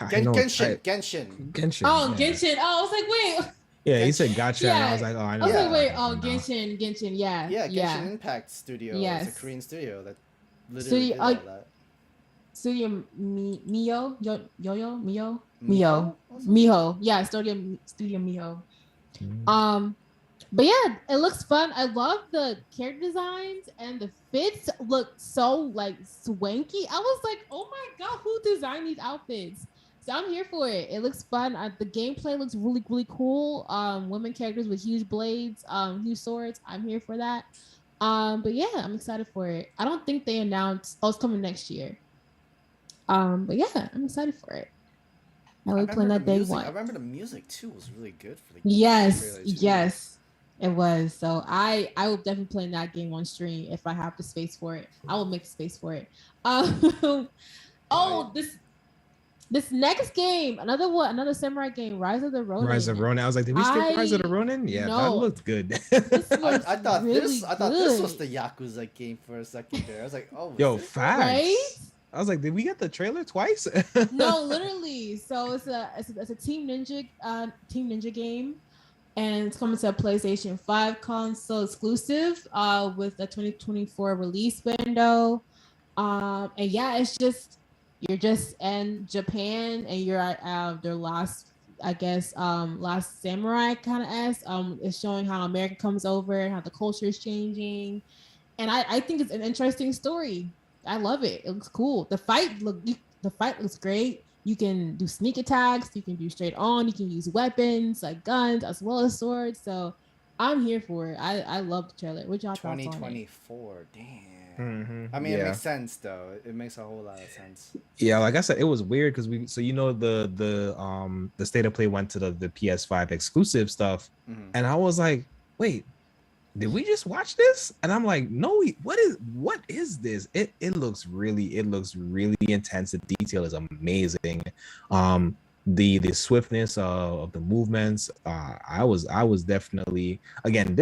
Genshin. Oh, yeah. Genshin. Oh, I was like, wait. Yeah, he said gotcha, and I was Yeah. like, oh, I know. I was Yeah. like, wait, now. Genshin, yeah. Yeah, Genshin Impact Studio. Yes. It's a Korean studio that literally did all that. Studio Mio, Yo-Yo, Mio, Miho? Miho. Yeah, Studio Miho. But yeah, it looks fun. I love the character designs and the fits look so like swanky. I was like, oh my god, who designed these outfits? So I'm here for it. It looks fun. The gameplay looks really, really cool. Women characters with huge blades, huge swords. I'm here for that. But yeah, I'm excited for it. I don't think they announced. Oh, it's coming next year. But yeah, I'm excited for it. I will play that day one. I remember the music too was really good for the yes, it was. So I will definitely play in that game on stream if I have the space for it. I will make space for it. This next game, another samurai game, Rise of the Ronin. Rise of Ronin. I was like, did we skip Rise of the Ronin? Yeah, that looked good. I thought this was the Yakuza game for a second there. I was like, oh, yo, facts. Right? I was like, did we get the trailer twice? No, literally. So it's a Team Ninja game, and it's coming to a PlayStation 5 console exclusive with a 2024 release window. And yeah, it's just you're just in Japan and you're at their last samurai kind of it's showing how America comes over and how the culture is changing, and I think it's an interesting story. I love it. It looks cool. The fight looks great. You can do sneak attacks. You can do straight on. You can use weapons like guns as well as swords. So I'm here for it. I love the trailer. What y'all thoughts on it? 2024. Damn. Mm-hmm. I mean, it makes sense though. It makes a whole lot of sense. Yeah, like I said, it was weird because the state of play went to the PS5 exclusive stuff, and I was like, wait, did we just watch this? And I'm like, no, what is this? It looks really intense. The detail is amazing. The swiftness of the movements. I was definitely, again,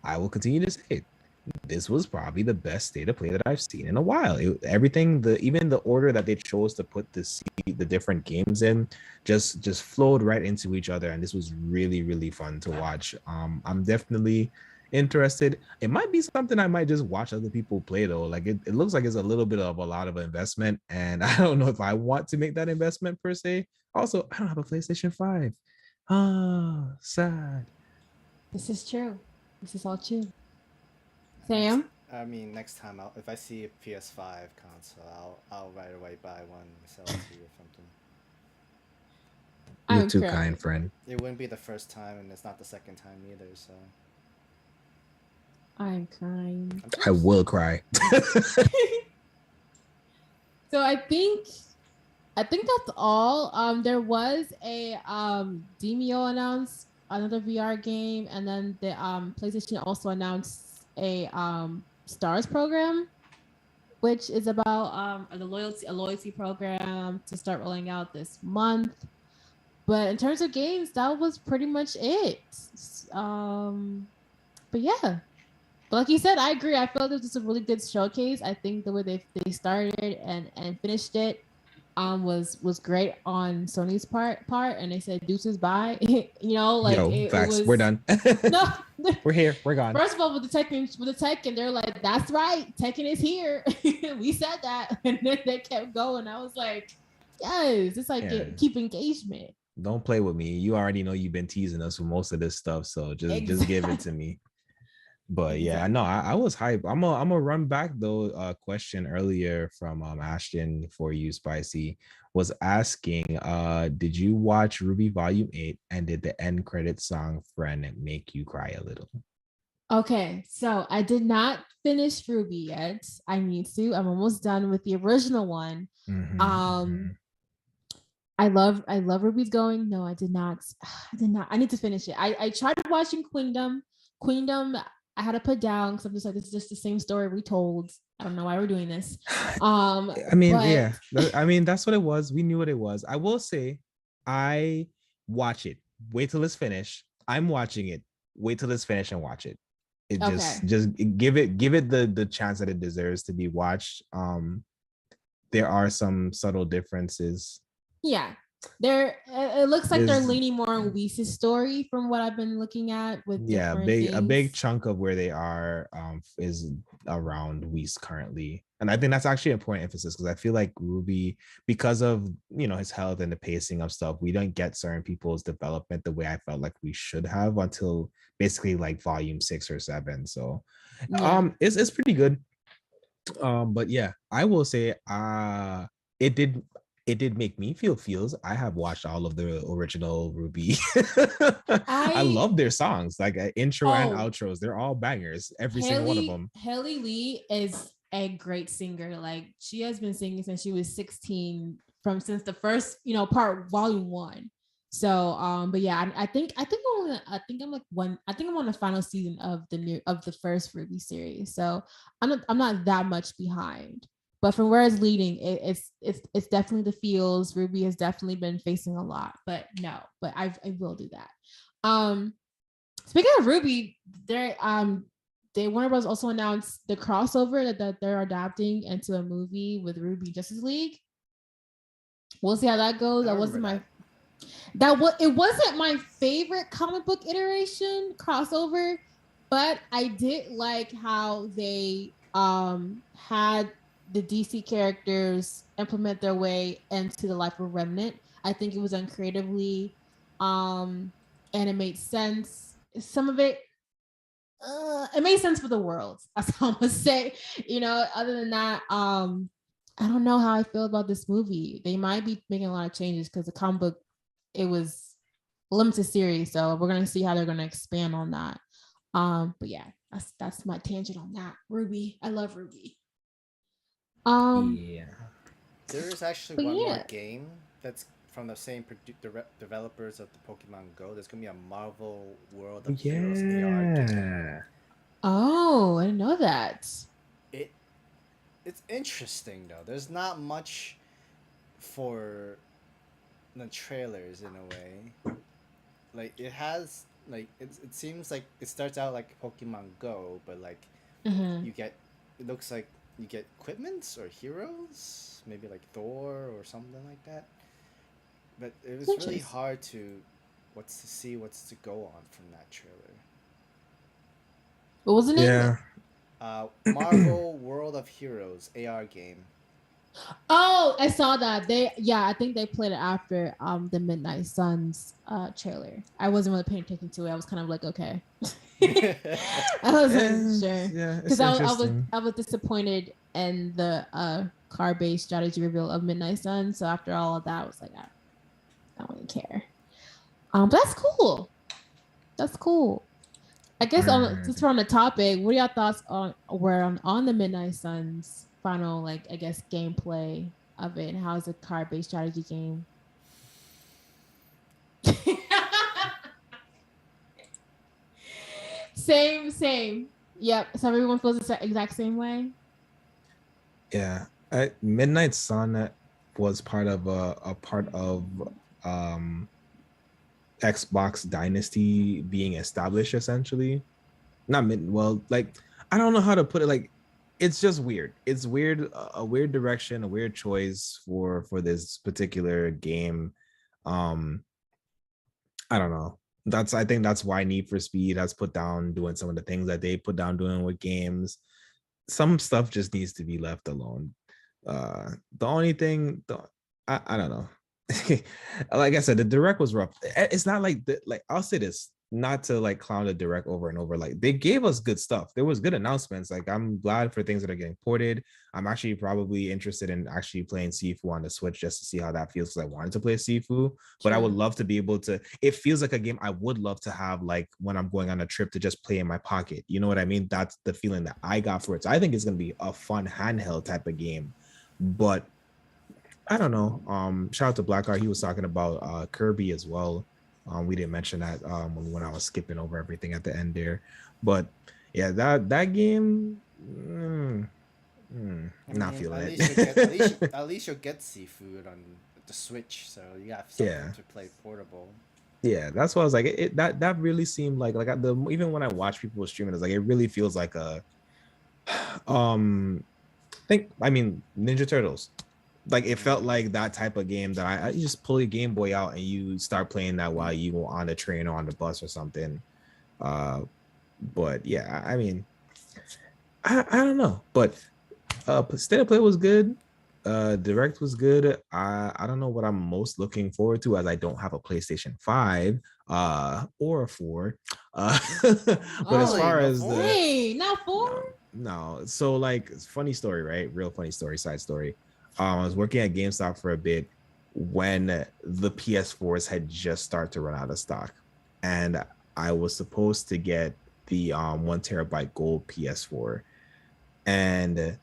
I will continue to say it. This was probably the best state of play that I've seen in a while. Even the order that they chose to put the different games in just flowed right into each other, and this was really fun to watch. I'm definitely interested. It might be something I might just watch other people play though. Like it looks like it's a little bit of a lot of investment, and I don't know if I want to make that investment per se. Also, I don't have a PlayStation 5. Sad. This is true. This is all true. Sam? I mean, next time if I see a PS5 console, I'll right away buy one and sell it to you or something. You're too kind, friend. It wouldn't be the first time, and it's not the second time either, so. I'm crying. I will cry. So I think that's all. There was a Demio announced another VR game, and then the PlayStation also announced a Stars program, which is about a loyalty program to start rolling out this month. But in terms of games, that was pretty much it. But yeah. But like you said, I agree. I felt this was a really good showcase. I think the way they started and finished it was great on Sony's part, and they said deuces bye. Facts. We're done. No, we're here. We're gone. First of all, with the Tekken, they're like, that's right, Tekken is here. We said that, and then they kept going. I was like, yes, it's like keep engagement. Don't play with me. You already know you've been teasing us with most of this stuff, so just give it to me. But yeah, no, I was hyped. I'm gonna run back though. A question earlier from Ashton for you, Spicy, was asking, did you watch RwBY Volume 8, and did the end credit song "Friend" make you cry a little? Okay, so I did not finish RwBY yet. I need to. I'm almost done with the original one. I love RwBY's going. No, I did not. I need to finish it. I tried watching Queendom. I had to put down because I'm just like, this is just the same story we told. I don't know why we're doing this. Yeah. I mean, that's what it was. We knew what it was. I will say, I watch it. Wait till it's finished. I'm watching it. Wait till it's finished and watch it. It just give it the chance that it deserves to be watched. There are some subtle differences. Yeah, there it looks like they're Is- leaning more on Whis' story from what I've been looking at with yeah, different a big things. chunk of where they are is around Whis currently. And I think that's actually an important emphasis because I feel like RwBY, because of his health and the pacing of stuff, we don't get certain people's development the way I felt like we should have until basically like volume 6 or 7. So Yeah. it's pretty good. But yeah, I will say it did make me feel feels. I have watched all of the original RwBY. I love their songs, like intro and outros. They're all bangers, every single one of them. Haley Lee is a great singer. Like she has been singing since she was 16, since the first part volume 1. So but yeah, I think I'm on the final season of the first RwBY series. So I'm not that much behind. But from where it's leading, it's definitely the feels. RwBY has definitely been facing a lot, but I will do that. Speaking of RwBY, Warner Bros. Also announced the crossover that they're adapting into a movie with RwBY Justice League. We'll see how that goes. That wasn't it wasn't my favorite comic book iteration crossover, but I did like how they had the DC characters implement their way into the life of Remnant. I think it was done creatively, and it made sense. Some of it made sense for the world. That's all I'm gonna say. Other than that, I don't know how I feel about this movie. They might be making a lot of changes because the comic book, it was a limited series, so we're gonna see how they're gonna expand on that. But yeah, that's my tangent on that. RwBY, I love RwBY. Yeah. There is actually one more game that's from the same developers of the Pokemon Go. There's gonna be a Marvel World of Heroes AR game. Oh, I didn't know that. It's interesting though. There's not much for the trailers in a way. Like it has like it seems like it starts out like Pokemon Go, but like it looks like you get equipments or heroes, maybe like Thor or something like that. But it was really hard to see what's to go on from that trailer. What was the name? Marvel World of Heroes AR game. Oh, I saw that. I think they played it after the Midnight Suns trailer. I wasn't really paying attention to it. I was kind of like, okay. I wasn't sure because I was disappointed in the card-based strategy reveal of Midnight Suns. So after all of that, I was like, I don't really care. But that's cool. That's cool. I guess since we're on the topic, what are your thoughts on the Midnight Suns final, like I guess gameplay of it? And how is the card-based strategy game? Same. Yep. So everyone feels the exact same way. Yeah, Midnight Sun was part of Xbox Dynasty being established, essentially. I don't know how to put it. Like, it's just weird. It's weird, a weird direction, a weird choice for this particular game. I don't know. I think that's why Need for Speed has put down doing some of the things that they put down doing with games. Some stuff just needs to be left alone. The only thing, I don't know. Like I said, the direct was rough. It's not like I'll say this, not to like clown the direct over and over. Like they gave us good stuff. There was good announcements. Like I'm glad for things that are getting ported. I'm actually probably interested in actually playing Sifu on the Switch just to see how that feels, because I wanted to play Sifu, but I would love to be able to. It feels like a game I would love to have, like when I'm going on a trip, to just play in my pocket. You know what I mean? That's the feeling that I got for it. So I think it's gonna be a fun handheld type of game, but I don't know. Shout out to Blackheart. He was talking about Kirby as well. We didn't mention that when I was skipping over everything at the end there, but yeah, that game, not feeling it. At least you'll get Seafood on the Switch, so you have something to play portable. Yeah, that's why I was like, that really seemed like even when I watch people streaming, it's like it really feels like a Ninja Turtles. Like it felt like that type of game that I you just pull your Game Boy out and you start playing that while you go on the train or on the bus or something. But yeah, I mean, I don't know, but State of Play was good. Direct was good. I don't know what I'm most looking forward to, as I don't have a PlayStation 5 or a 4. But as far as the not 4? no, so like funny story, right? Real funny story, side story. I was working at GameStop for a bit when the PS4s had just started to run out of stock, and I was supposed to get the 1 terabyte gold PS4, and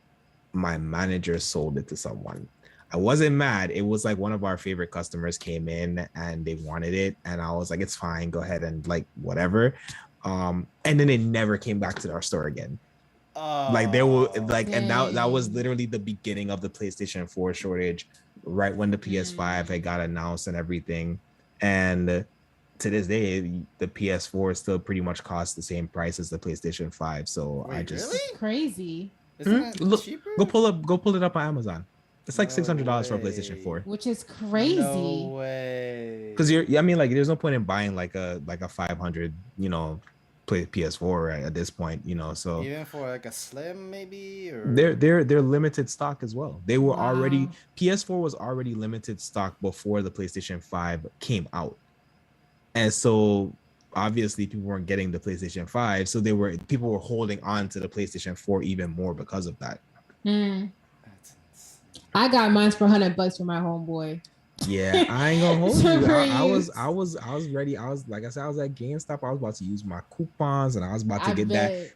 my manager sold it to someone. I wasn't mad. It was like one of our favorite customers came in and they wanted it, and I was like, it's fine, go ahead and like whatever. And then it never came back to our store again. Like there were like, and that was literally the beginning of the PlayStation 4 shortage, right when the PS5 had got announced and everything. And to this day, the PS4 still pretty much costs the same price as the PlayStation 5. So Wait, I just really? Crazy. Isn't it cheaper? Go pull it up on Amazon. It's like $600 for a PlayStation 4. Which is crazy. No way. Because I mean, like, there's no point in buying like a 500, you know, play PS4 at this point, you know. So even for like a slim, maybe, or they're limited stock as well. They were already PS4 was already limited stock before the PlayStation 5 came out, and so obviously people weren't getting the PlayStation 5, so people were holding on to the PlayStation 4 even more because of that. I got mine for $100 for my homeboy. Yeah, I ain't gonna hold you. I was ready. I was like I said, I was at GameStop. I was about to use my coupons, and I was about to get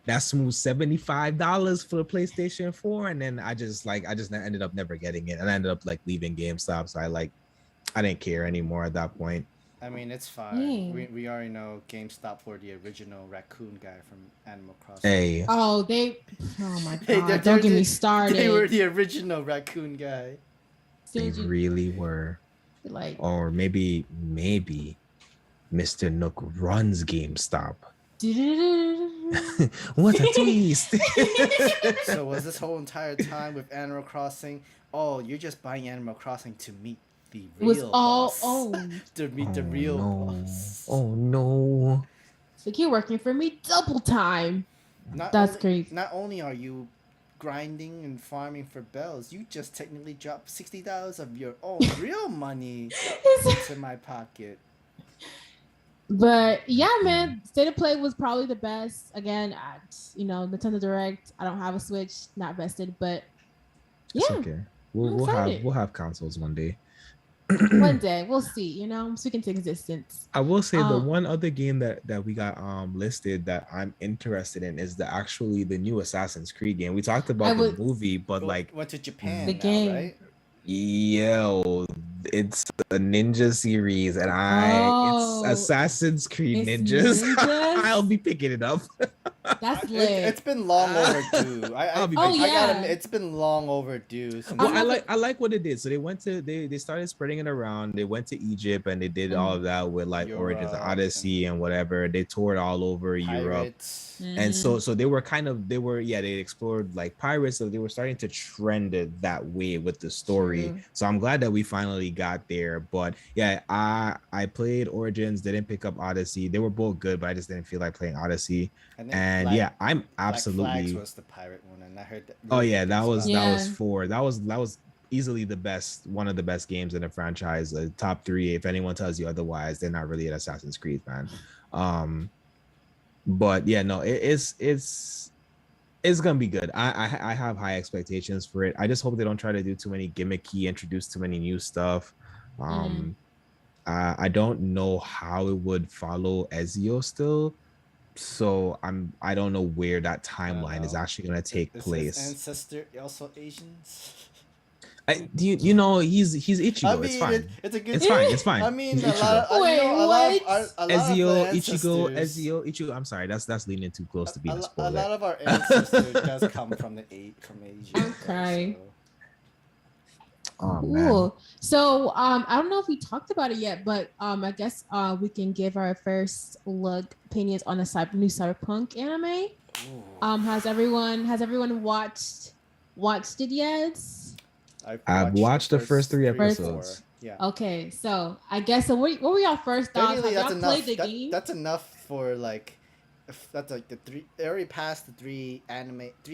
that smooth $75 for the PlayStation 4, and then I just ended up never getting it, and I ended up like leaving GameStop. So I didn't care anymore at that point. I mean, it's fine. We already know GameStop for the original raccoon guy from Animal Crossing. Hey. Oh my God! Don't get me started. They were the original raccoon guy. They really were. Like, or maybe Mr. Nook runs GameStop. What a twist! So was this whole entire time with Animal Crossing? Oh, you're just buying Animal Crossing to meet the real boss. To meet the real boss. Oh no! So you're working for me double time. That's crazy. Not only are you grinding and farming for bells, you just technically dropped $60 of your own real money into my pocket. But yeah, man, State of Play was probably the best. Again, Nintendo Direct. I don't have a Switch, not vested, but yeah, it's okay. We'll have consoles one day. One day we'll see. Speak into existence. I will say the one other game that we got listed that I'm interested in is the new Assassin's Creed game. We talked about the movie, but went to Japan. The game, right? Yo, it's a ninja series, and it's Assassin's Creed Ninjas. I'll be picking it up. That's lit. It's been long overdue. It's been long overdue. I like what it did. So they started spreading it around. They went to Egypt and they did all of that with like Europe, Origins, Odyssey, and whatever. They toured all over Europe. And so they explored like pirates, so they were starting to trend it that way with the story. So I'm glad that we finally got there. But yeah, I played Origins, didn't pick up Odyssey. They were both good, but I just didn't feel like playing Odyssey. And I'm absolutely Black Flags was the pirate one, and I heard that. That was 4. That was easily one of the best games in the franchise. Top 3. If anyone tells you otherwise, they're not really an Assassin's Creed fan. But yeah, no, it's gonna be good. I have high expectations for it. I just hope they don't try to do too many gimmicky, introduce too many new stuff. I don't know how it would follow Ezio still, so I don't know where that timeline is actually gonna take place. His ancestor also Asians? He's Ichigo. I mean, it's fine. It's fine. I mean, he's a lot of Ezio, Ichigo. I'm sorry, that's leaning too close to being a spoiler. A lot of our ancestors does come from Asia. I'm crying. Oh, cool. man. So I don't know if we talked about it yet, but I guess we can give our first look opinions on the new Cyberpunk anime. Ooh. Has everyone watched it yet? I've watched the first 3 or episodes. 4. Yeah. Okay, so I guess so. What were y'all first thoughts? Technically, Have that's y'all enough. played the game? That's enough for like, if that's like the 3. They already passed the 3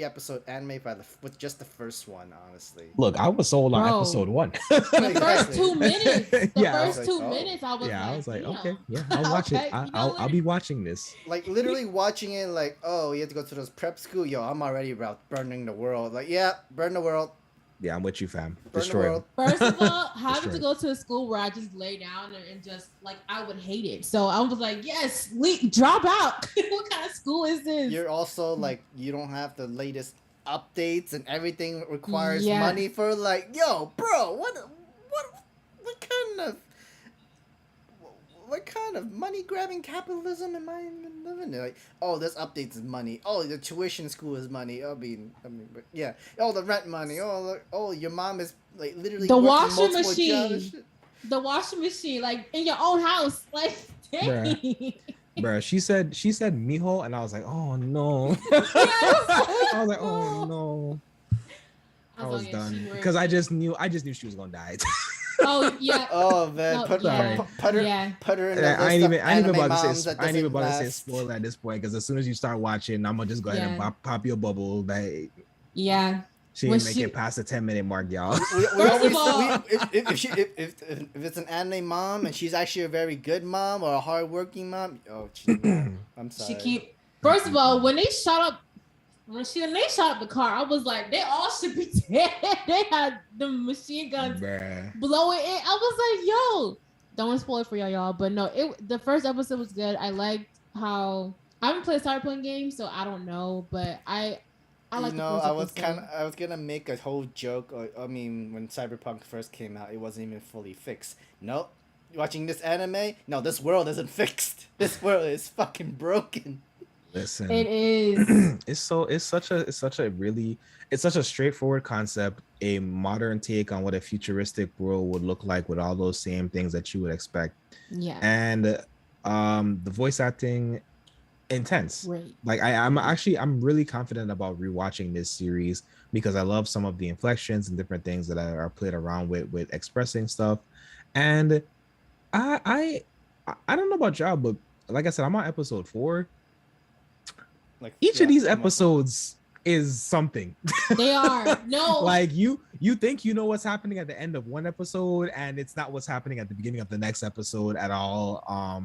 episode anime with just the first one. Honestly. Look, I was sold on Bro. episode 1. The first 2 minutes. The Yeah, first like, 2 oh. minutes, I was like, okay, damn. yeah, I'll watch Okay, it. you know I'll be watching this. Like literally watching it, like, oh, you have to go to those prep school. Yo, I'm already about burning the world. Like, yeah, burn the world. Yeah, I'm with you, fam. Burn Destroy the him. world. First of all, having to Destroyed. go to a school where I just lay down and just like I would hate it. So I was like, yes, drop out. What kind of school is this? You're also like, you don't have the latest updates and everything requires Yeah. money for like, yo, bro, what kind of money grabbing capitalism am I living in? Like, oh, this updates is money. Oh, the tuition in school is money. I mean, but yeah. Oh, the rent money. Oh, look, oh, your mom is like literally The working washing multiple machine. jobs and shit. The washing machine, like in your own house, like dang. Bruh, she said mijo, and I was like, oh no. Yes. I was like, oh no. I was like, done she because I just knew she was gonna die. Oh yeah. Oh man, No, put yeah. her Yeah. put her in the I ain't list even of I ain't even anime about to moms say that I ain't even doesn't about to say last. spoiler at this point because as soon as you start watching, I'm gonna just go ahead Yeah. and pop your bubble. Like Yeah. she When didn't make she- it past the 10-minute mark, y'all. We First of all- if it's an anime mom and she's actually a very good mom or a hardworking mom, oh, I'm sorry. First of all, when they shot up the car, I was like, they all should be dead. They had the machine guns Bruh. blowing it. I was like, yo, don't want to spoil it for y'all, but no, the first episode was good. I liked how I haven't played Cyberpunk games, so I don't know, but I like the first episode. I was gonna make a whole joke. I mean, when Cyberpunk first came out, it wasn't even fully fixed. Nope. Watching this anime, no, this world isn't fixed. This world is fucking broken. Listen. It is. It's such a straightforward concept, a modern take on what a futuristic world would look like with all those same things that you would expect. Yeah. And the voice acting intense. Great. Like I'm really confident about rewatching this series because I love some of the inflections and different things that are played around with expressing stuff. And I don't know about y'all, but like I said, I'm on episode 4. Like Each of these episodes is something. They are. No. Like you think you know what's happening at the end of one episode and it's not what's happening at the beginning of the next episode at all.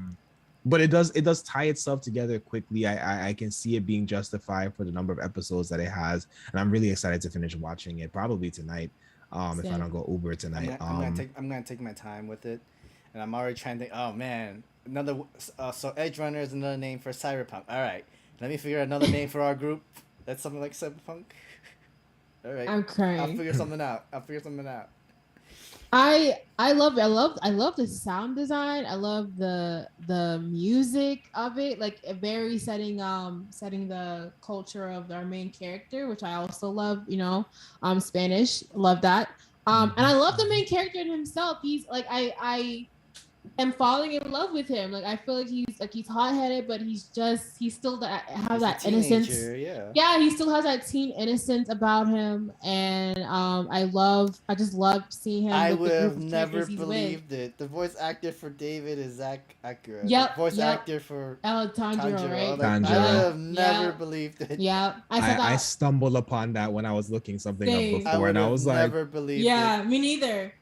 But it does tie itself together quickly. I can see it being justified for the number of episodes that it has, and I'm really excited to finish watching it probably tonight. If I don't go Uber tonight. I'm gonna take my time with it, and I'm already trying to think, oh man, another so Edgerunners is another name for Cyberpunk. All right, let me figure out another name for our group. That's something like Cyberpunk. All right, I'm crying. I'll figure something out. I love it. I love the sound design. I love the music of it. Like very setting the culture of our main character, which I also love. Spanish. Love that. And I love the main character in himself. He's like I am falling in love with him. Like I feel like he's hot-headed, but he's still has that innocence. Yeah, he still has that teen innocence about him, and I just love seeing him. I would have never believed it. The voice actor for David is Zach Akira. Yep. The voice actor for Tanjiro, right? I would Tanjiro. have never believed it. Yeah, I stumbled upon that when I was looking something up before, and I was like, never believed it. Yeah, me neither.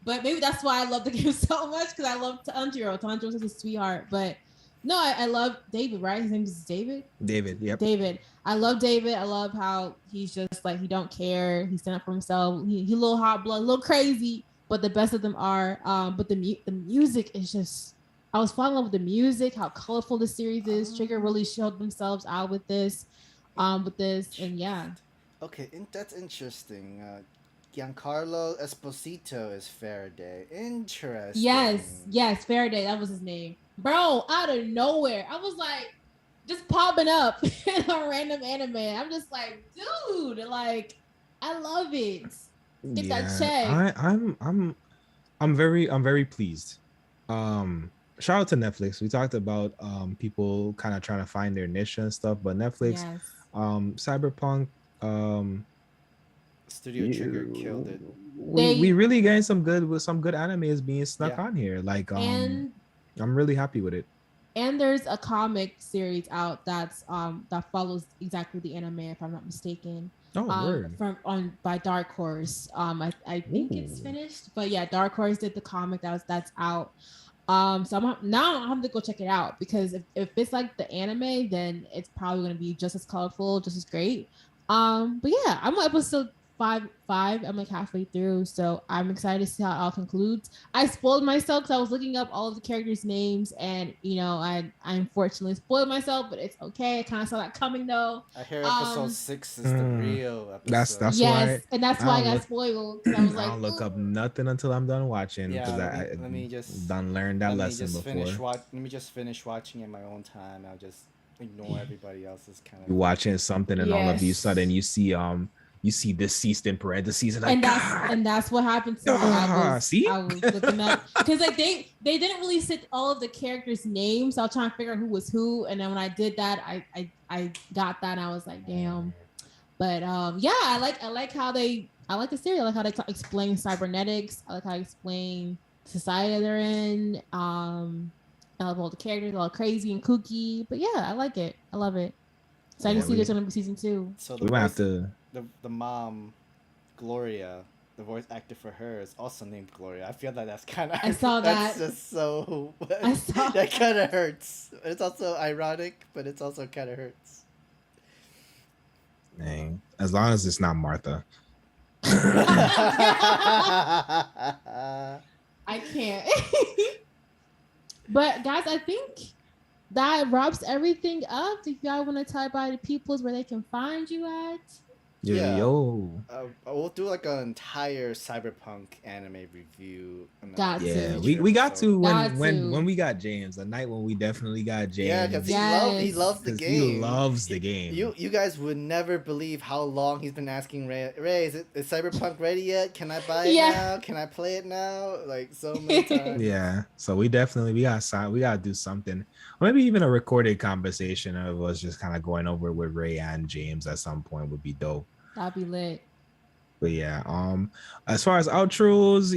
But maybe that's why I love the game so much, because I love Tanjiro. Tanjiro's such a sweetheart. But no, I love David, right? His name is David? David, yep. David. I love David. I love how he's just like, he don't care. He stand up for himself. He a little hot blood, a little crazy, but the best of them are. But the music is just, I was falling in love with the music, how colorful the series is. Trigger really showed themselves out with this, and yeah. Okay, that's interesting. Giancarlo Esposito is Faraday. Interesting. Yes, Faraday. That was his name. Bro, out of nowhere. I was like, just popping up in a random anime. I'm just like, dude, like, I love it. Get that check. I'm very pleased. Shout out to Netflix. We talked about people kind of trying to find their niche and stuff, but Netflix, Yes. Cyberpunk, Studio Trigger killed it. We really getting some good animes being snuck Yeah. on here. Like And I'm really happy with it. and there's a comic series out that's that follows exactly the anime, if I'm not mistaken. Word. By Dark Horse. I think it's finished, but yeah, Dark Horse did the comic that's out. So now I have to go check it out, because if it's like the anime, then it's probably gonna be just as colorful, just as great. But yeah, I'm on episode five. I'm like halfway through, so I'm excited to see how it all concludes. I spoiled myself because I was looking up all of the characters' names, and I unfortunately spoiled myself, but it's okay. I kind of saw that coming though. I hear episode 6 is the real episode. That's yes, why, and that's why I got spoiled, because I was like, I don't look up nothing until I'm done watching, because let me just done learned that lesson before. Let me just finish watching in my own time. I'll just ignore everybody else's kind of. You're watching something, and all of you sudden you see deceased in parentheses, and that's what happened to me. I was looking up, because like they didn't really sit all of the characters' names. So I was trying to figure out who was who, and then when I did that, I got that, and I was like, damn. But yeah, I like how they. I like the series. I like how they explain cybernetics. I like how they explain the society they're in. I love all the characters, all crazy and kooky. But yeah, I like it. I love it. So I can see there's gonna be season 2. So we might have to. The mom, Gloria, the voice actor for her is also named Gloria. I feel like that's kind of. I saw that. That's just so. I saw that kind of hurts. It's also ironic, but it's also kind of hurts. Dang. As long as it's not Martha. I can't. But guys, I think that wraps everything up. If y'all want to tell by the peoples where they can find you at. Yo. We'll do like an entire Cyberpunk anime review. We got to when we got James, the night when we definitely got James. Yeah, because he loves the game. He loves the game. You guys would never believe how long he's been asking Ray, is Cyberpunk ready yet? Can I buy it now? Can I play it now? Like so many times. Yeah. So we gotta do something. Or maybe even a recorded conversation of us just kind of going over it with Ray and James at some point would be dope. That'd be lit. But yeah, as far as outros,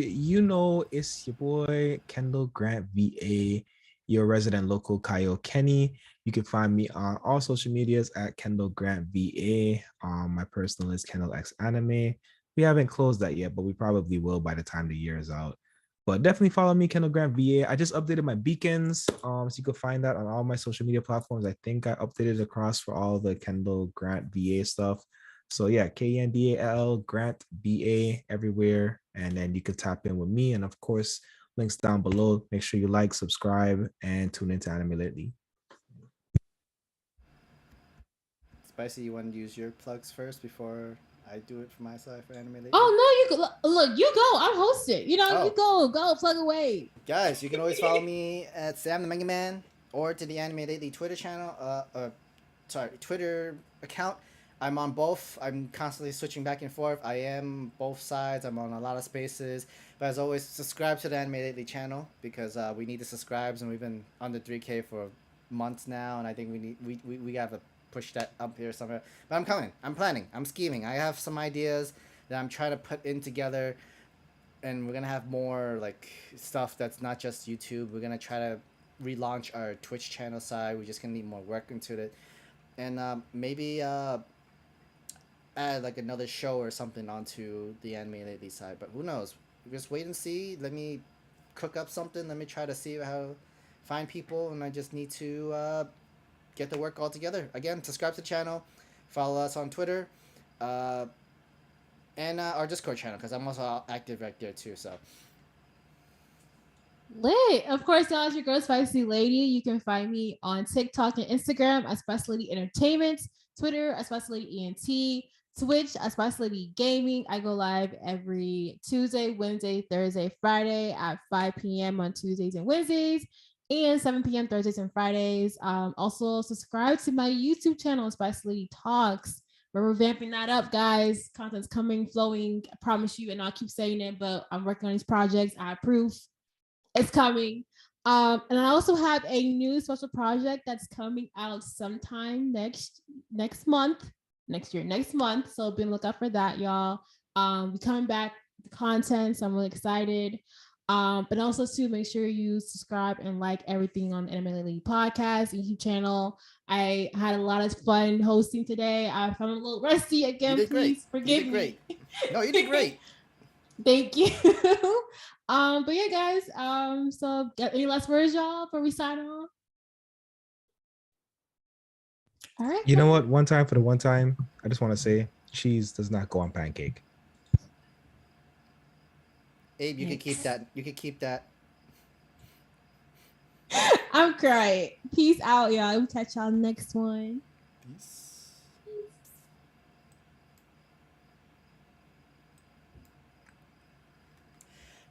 it's your boy Kendall Grant VA, your resident local Kyle Kenny. You can find me on all social medias at Kendall Grant VA. My personal is Kendall X Anime. We haven't closed that yet, but we probably will by the time the year is out. But definitely follow me, Kendall Grant VA. I just updated my beacons, so you can find that on all my social media platforms. I think I updated across for all the Kendall Grant VA stuff. So yeah, KENDAL Grant BA everywhere, and then you can tap in with me. And of course, links down below. Make sure you like, subscribe, and tune into Anime Lately. Spicy, you want to use your plugs first before I do it for my side for Anime Lately? Oh no, you look. You go. I'm hosted. You go plug away. Guys, you can always follow me at Sam the Mega Man or to the Anime Lately Twitter channel. Twitter account. I'm on both. I'm constantly switching back and forth. I am both sides. I'm on a lot of spaces. But as always, subscribe to the Anime Lately channel, because we need the subscribes, and we've been under 3K for months now, and I think we got to push that up here somewhere. But I'm coming. I'm planning. I'm scheming. I have some ideas that I'm trying to put in together, and we're going to have more like stuff that's not just YouTube. We're going to try to relaunch our Twitch channel side. We're just going to need more work into it. And maybe add like another show or something onto the Anime Lately side, but who knows? Just wait and see. Let me cook up something. Let me try to see how find people, and I just need to get the work all together. Again, subscribe to the channel, follow us on Twitter, and our Discord channel, because I'm also active right there too. So lit. Of course, y'all, as your girl Spicy Lady. You can find me on TikTok and Instagram as Spicy Lady Entertainment, Twitter as Spicy Lady ENT, Twitch as Spicy Lady Gaming. I go live every Tuesday, Wednesday, Thursday, Friday at 5 p.m. on Tuesdays and Wednesdays, and 7 p.m. Thursdays and Fridays. Also, subscribe to my YouTube channel, Spicy Lady Talks. We're revamping that up, guys. Content's coming, flowing. I promise you, and I'll keep saying it, but I'm working on these projects. I have proof. It's coming. And I also have a new special project that's coming out sometime next month. So be on the lookout for that, y'all. We're coming back with content, so I'm really excited. But also to make sure you subscribe and like everything on the Anime Lately podcast YouTube channel. I had a lot of fun hosting today. I'm a little rusty again. You did great. Please forgive You did me. great. No, you did great. Thank you. But yeah, guys. So any last words, y'all, before we sign off? All right. You know what? One time for the one time, I just want to say cheese does not go on pancake. Abe, you can keep that. You can keep that. I'm crying. Peace out, y'all. We'll catch y'all next one. Peace.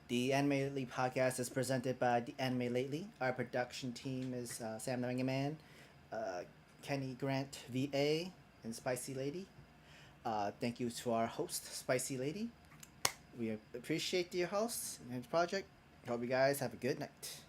The Anime Lately podcast is presented by the Anime Lately. Our production team is Sam the Mega Man, Kenny Grant VA, and Spicy Lady. Thank you to our host, Spicy Lady. We appreciate your hosts and project. Hope you guys have a good night.